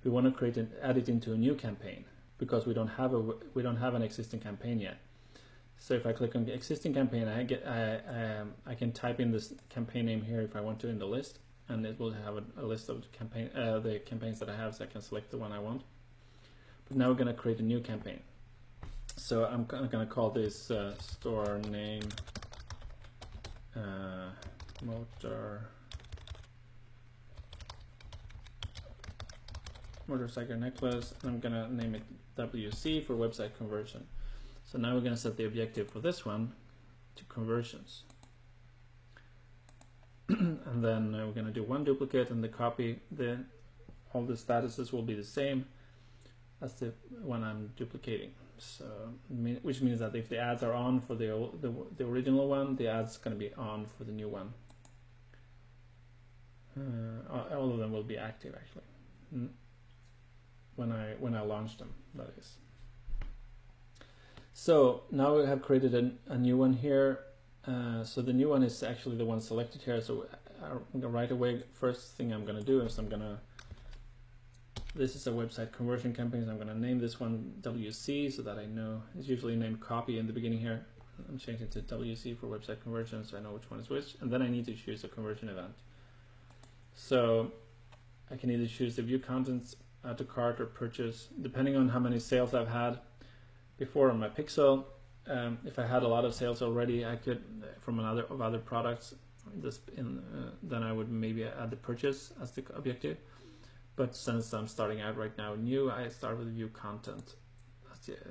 We want to add it into a new campaign, because we don't have an existing campaign yet. So if I click on the existing campaign, I can type in this campaign name here if I want to in the list, and it will have a list of the campaigns that I have, so I can select the one I want. But now we're going to create a new campaign. So I'm going to call this store name motorcycle necklace, and I'm going to name it WC for website conversion. So now we're going to set the objective for this one to conversions. And then we're going to do one duplicate, and the copy, all the statuses will be the same as the one I'm duplicating. So, which means that if the ads are on for the original one, the ads going to be on for the new one. All of them will be active actually when I launch them, that is. So now we have created a new one here. So the new one is actually the one selected here. So right away, first thing I'm going to do is this is a website conversion campaign, so I'm going to name this one WC, so that I know. It's usually named copy in the beginning here. I'm changing it to WC for website conversion, so I know which one is which. And then I need to choose a conversion event. So I can either choose the view contents, add to cart, or purchase, depending on how many sales I've had before on my Pixel. If I had a lot of sales already, I could from other products. Then I would maybe add the purchase as the objective. But since I'm starting out right now new, I start with view content.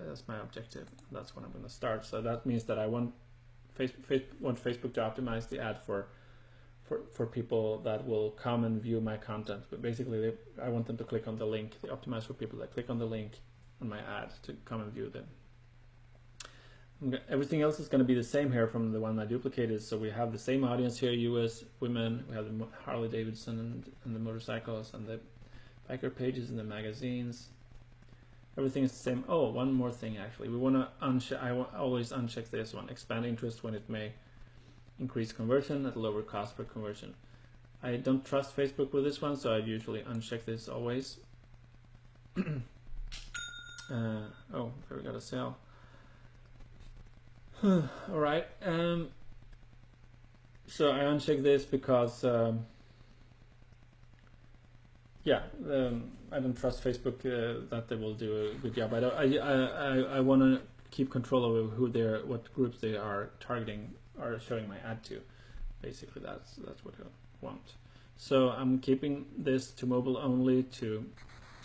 That's my objective. That's what I'm going to start. So that means that I want Facebook to optimize the ad for people that will come and view my content. But basically, I want them to click on the link. They optimize for people that click on the link on my ad to come and view them. Everything else is going to be the same here from the one I duplicated. So we have the same audience here: US women. We have the Harley Davidson and the motorcycles and the biker pages and the magazines. Everything is the same. Oh, one more thing actually. We want to I always uncheck this one: expand interest when it may increase conversion at lower cost per conversion. I don't trust Facebook with this one, so I usually uncheck this always. Oh, there we got a sale. All right. So I uncheck this because I don't trust Facebook that they will do a good job. I want to keep control over what groups they are targeting or showing my ad to. Basically, that's what I want. So I'm keeping this to mobile only, to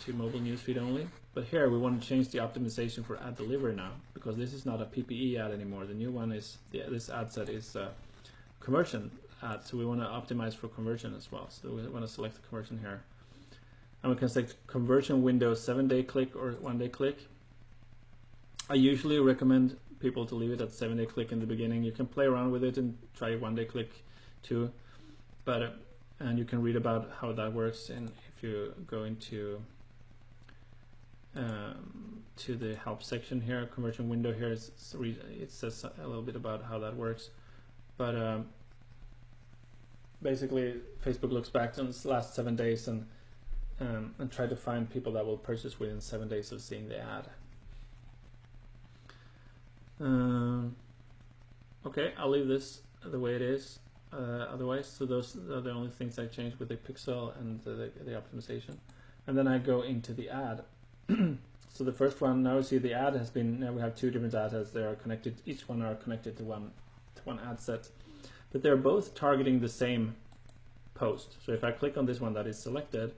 mobile newsfeed only. But here we want to change the optimization for ad delivery now, because this is not a PPE ad anymore. The new one is this ad set is a conversion ad, so we want to optimize for conversion as well. So we want to select the conversion here. And we can select conversion window 7-day click or 1-day click. I usually recommend people to leave it at 7-day click in the beginning. You can play around with it and try 1-day click too, but and you can read about how that works. And if you go into to the help section here, conversion window here, it says a little bit about how that works. But basically, Facebook looks back on the last 7 days and try to find people that will purchase within 7 days of seeing the ad. Okay, I'll leave this the way it is. Otherwise, so those are the only things I changed with the pixel and the optimization. And then I go into the ad. So the first one, now you see the ad has been, now we have two different ads as they are connected, each one are connected to one ad set. But they're both targeting the same post. So if I click on this one that is selected,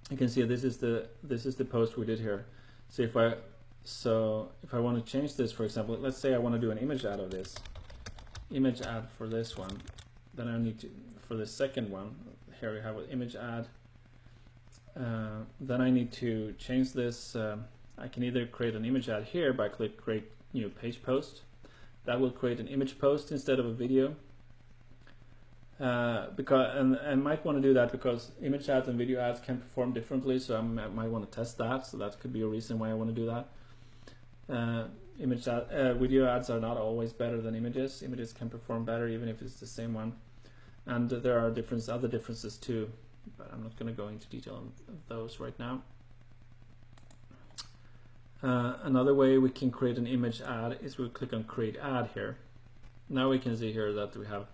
you can see this is the post we did here. So if I want to change this, for example, let's say I want to do an image ad of this, image ad for this one, then I need to, for the second one, here we have an image ad. Then I need to change this. I can either create an image ad here by click create new page post. That will create an image post instead of a video. And I might want to do that because image ads and video ads can perform differently, so I might want to test that. So that could be a reason why I want to do that. Video ads are not always better than images. Images can perform better even if it's the same one. And there are other differences too, but I'm not going to go into detail on those right now. Another way we can create an image ad is we click on create ad here. Now we can see here that we have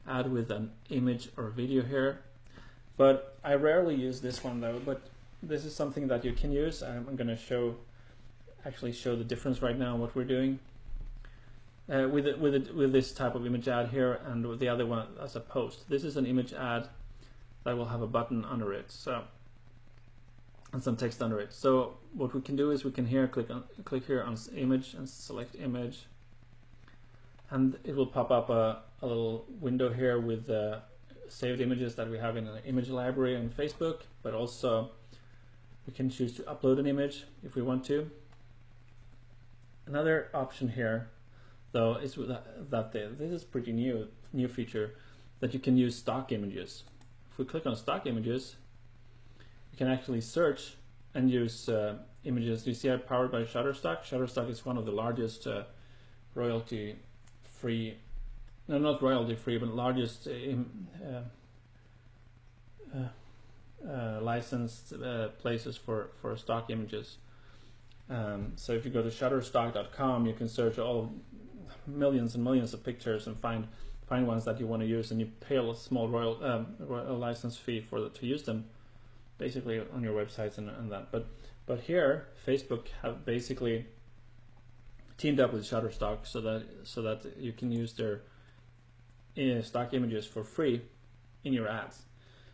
ad with an image or video here, but I rarely use this one though, but this is something that you can use. I'm going to actually show the difference right now what we're doing with this type of image ad here, and with the other one as a post. This is an image ad that will have a button under it, so, and some text under it. So what we can do is we can click here on image and select image, and it will pop up a little window here with saved images that we have in an image library on Facebook, but also we can choose to upload an image if we want to. Another option here though is that this is pretty new feature, that you can use stock images. If we click on stock images, you can actually search and use images. You see I'm powered by Shutterstock. Shutterstock is one of the largest royalty-free, no, not royalty-free, but largest licensed places for stock images. So if you go to shutterstock.com, you can search all millions and millions of pictures and find ones that you want to use, and you pay a small royal license fee to use them, basically on your websites and that. But here, Facebook have basically teamed up with Shutterstock so that you can use their stock images for free in your ads.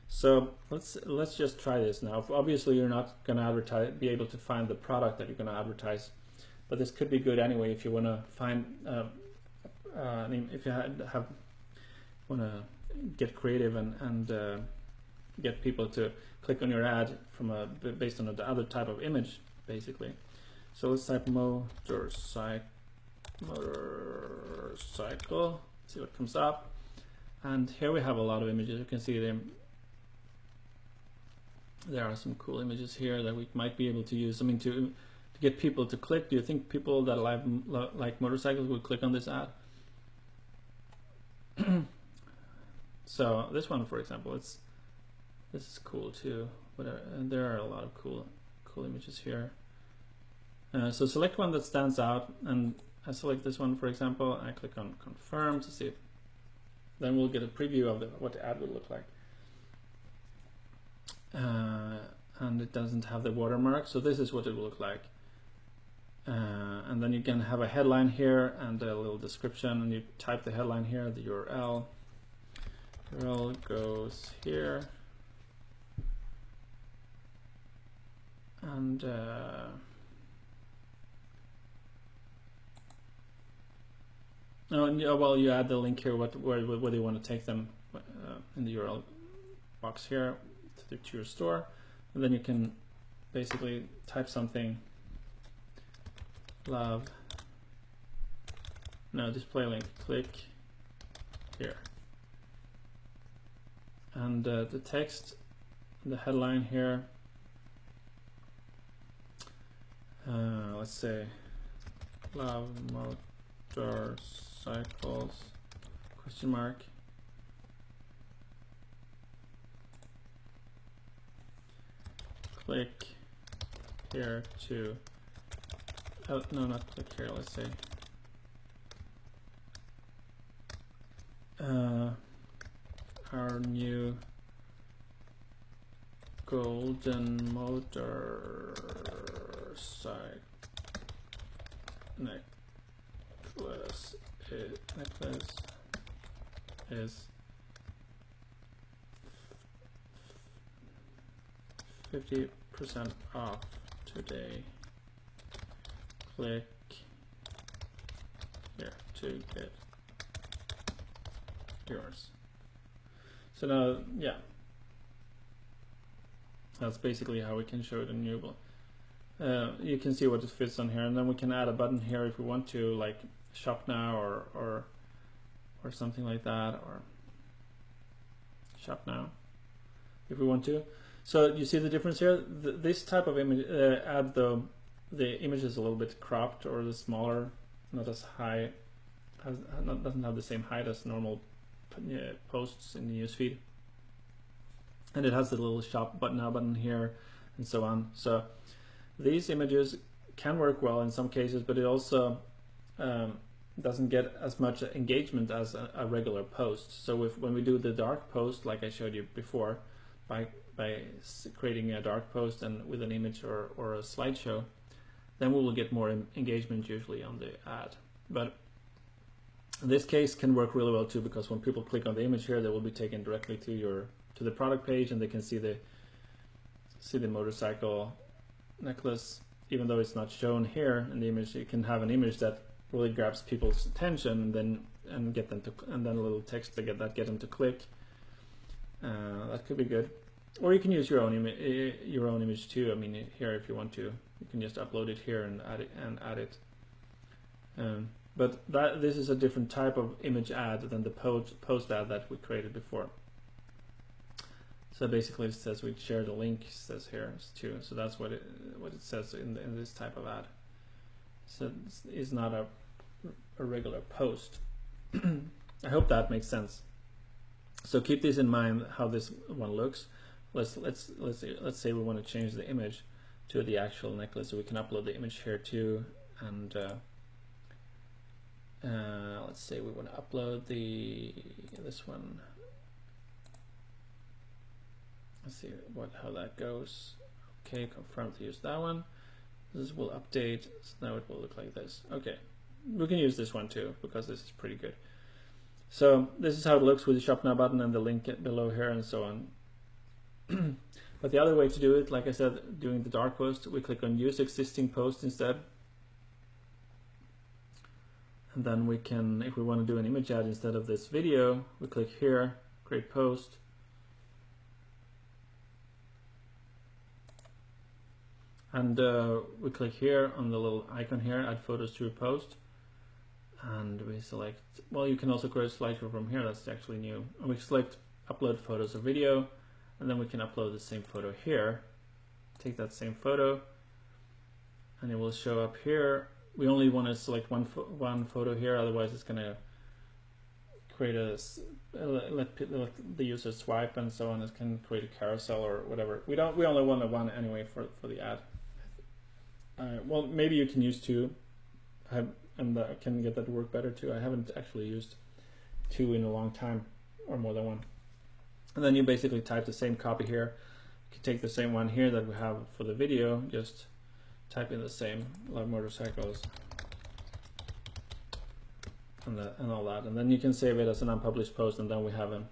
So let's just try this now. Obviously, you're not going to be able to find the product that you're going to advertise, but this could be good anyway if you want to find if you want to get creative and get people to click on your ad based on the other type of image, basically. So let's type motorcycle, see what comes up, and here we have a lot of images. You can see them. There are some cool images here that we might be able to use. I mean, to get people to click. Do you think people that like motorcycles would click on this ad? So this one, for example, this is cool too. But there are a lot of cool images here. So select one that stands out, and I select this one, for example. I click on confirm to see. Then we'll get a preview of what the ad would look like. And it doesn't have the watermark, so this is what it will look like. And then you can have a headline here and a little description, and you type the headline here, the URL. URL goes here, and well, you add the link here, where you want to take them in the URL box here to your store, and then you can basically type something. Display link, click here, and the text, the headline here, let's say love motorcycles, question mark. Click here to, no, not click here, let's say our new golden motorcycle motorcycle necklace is 50% off today. Click here to get yours. So now, yeah, that's basically how we can show it in Newable. You can see what it fits on here, and then we can add a button here if we want to, like shop now or something like that, or shop now if we want to. So you see the difference here. This type of image ad, though, the image is a little bit cropped or the smaller, not as high, doesn't have the same height as normal posts in the newsfeed, and it has the little shop now button here and so on. So these images can work well in some cases, but it also doesn't get as much engagement as a regular post. So when we do the dark post, like I showed you before, by creating a dark post and with an image or a slideshow, then we will get more engagement usually on the ad. But this case can work really well too, because when people click on the image here, they will be taken directly to the product page, and they can see the motorcycle necklace. Even though it's not shown here in the image, you can have an image that really grabs people's attention, and get them to, and then a little text to get them to click. That could be good. Or you can use your own image too. I mean, here if you want to, you can just upload it here and add it. But this is a different type of image ad than the post ad that we created before. So basically, it says we share the link. It says here too. So that's what it says in this type of ad. So it's not a regular post. I hope that makes sense. So keep this in mind how this one looks. Let's say we want to change the image to the actual necklace, so we can upload the image here too. And let's say we want to upload this one. Let's see how that goes. Okay, confirm to use that one. This will update, so now it will look like this. Okay, we can use this one too, because this is pretty good. So this is how it looks with the Shop Now button and the link below here and so on. But the other way to do it, like I said, doing the dark post, we click on Use Existing Post instead. And then we can, if we want to do an image ad instead of this video, we click here, Create Post. And we click here on the little icon here, Add Photos to Your Post. And we select, well, you can also create a slideshow from here, that's actually new. And we select Upload Photos or Video, and then we can upload the same photo here. Take that same photo, and it will show up here. We only want to select one photo here, otherwise it's going to create let the user swipe and so on. It can create a carousel or whatever. We only want one anyway for the ad. Well, maybe you can use two. And I can get that to work better too. I haven't actually used two in a long time, or more than one. And then you basically type the same copy here. You can take the same one here that we have for the video, just type in the same, love motorcycles, and all that. And then you can save it as an unpublished post, and then we have I'm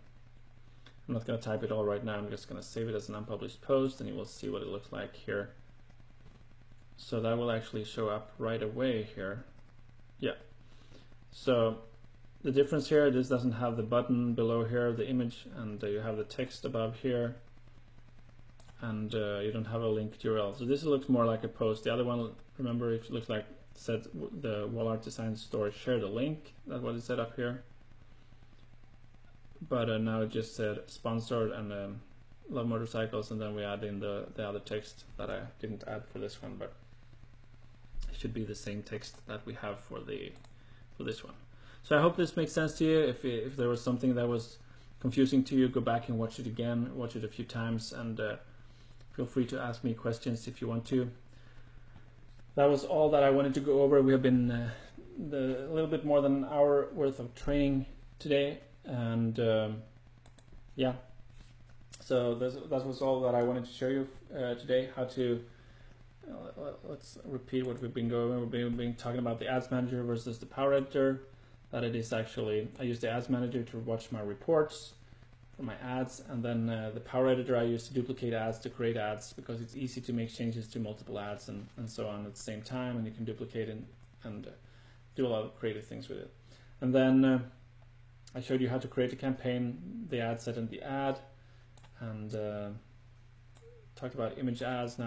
not going to type it all right now, I'm just going to save it as an unpublished post, and you will see what it looks like here. So that will actually show up right away here. Yeah, so the difference here, this doesn't have the button below here, the image, and you have the text above here, and you don't have a linked URL. So this looks more like a post. The other one, remember, it looks like it said the Wall Art Design Store share the link. That's what it said up here. But now it just said sponsored and love motorcycles, and then we add in the other text that I didn't add for this one, but should be the same text that we have for this one. So I hope this makes sense to you. If there was something that was confusing to you, go back and watch it again, watch it a few times, and feel free to ask me questions if you want to. That was all that I wanted to go over. We have been a little bit more than an hour worth of training today, and yeah, so that was all that I wanted to show you today, how to let's repeat what we've been going. We've been talking about the Ads Manager versus the Power Editor. That it is actually, I use the Ads Manager to watch my reports for my ads, and then the Power Editor I use to duplicate ads, to create ads, because it's easy to make changes to multiple ads and so on at the same time, and you can duplicate and do a lot of creative things with it. And then I showed you how to create a campaign, the ad set and the ad, and talked about image ads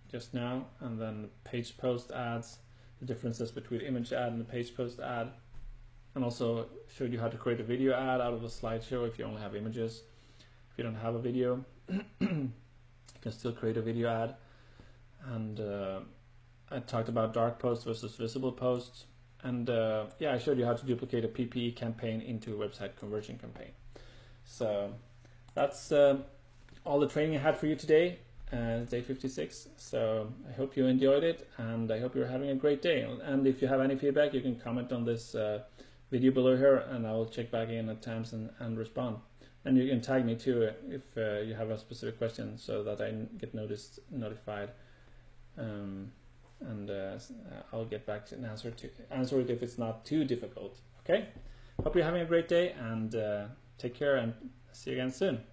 just now, and then page post ads, the differences between image ad and the page post ad, and also showed you how to create a video ad out of a slideshow if you only have images. If you don't have a video, you can still create a video ad. And I talked about dark posts versus visible posts. And yeah, I showed you how to duplicate a PPE campaign into a website conversion campaign. So that's all the training I had for you today, day 56. So I hope you enjoyed it, and I hope you're having a great day. And if you have any feedback, you can comment on this video below here, and I will check back in at times and respond. And you can tag me too if you have a specific question, so that I get notified. I'll get back to answer it if it's not too difficult. Okay, hope you're having a great day, and take care, and see you again soon.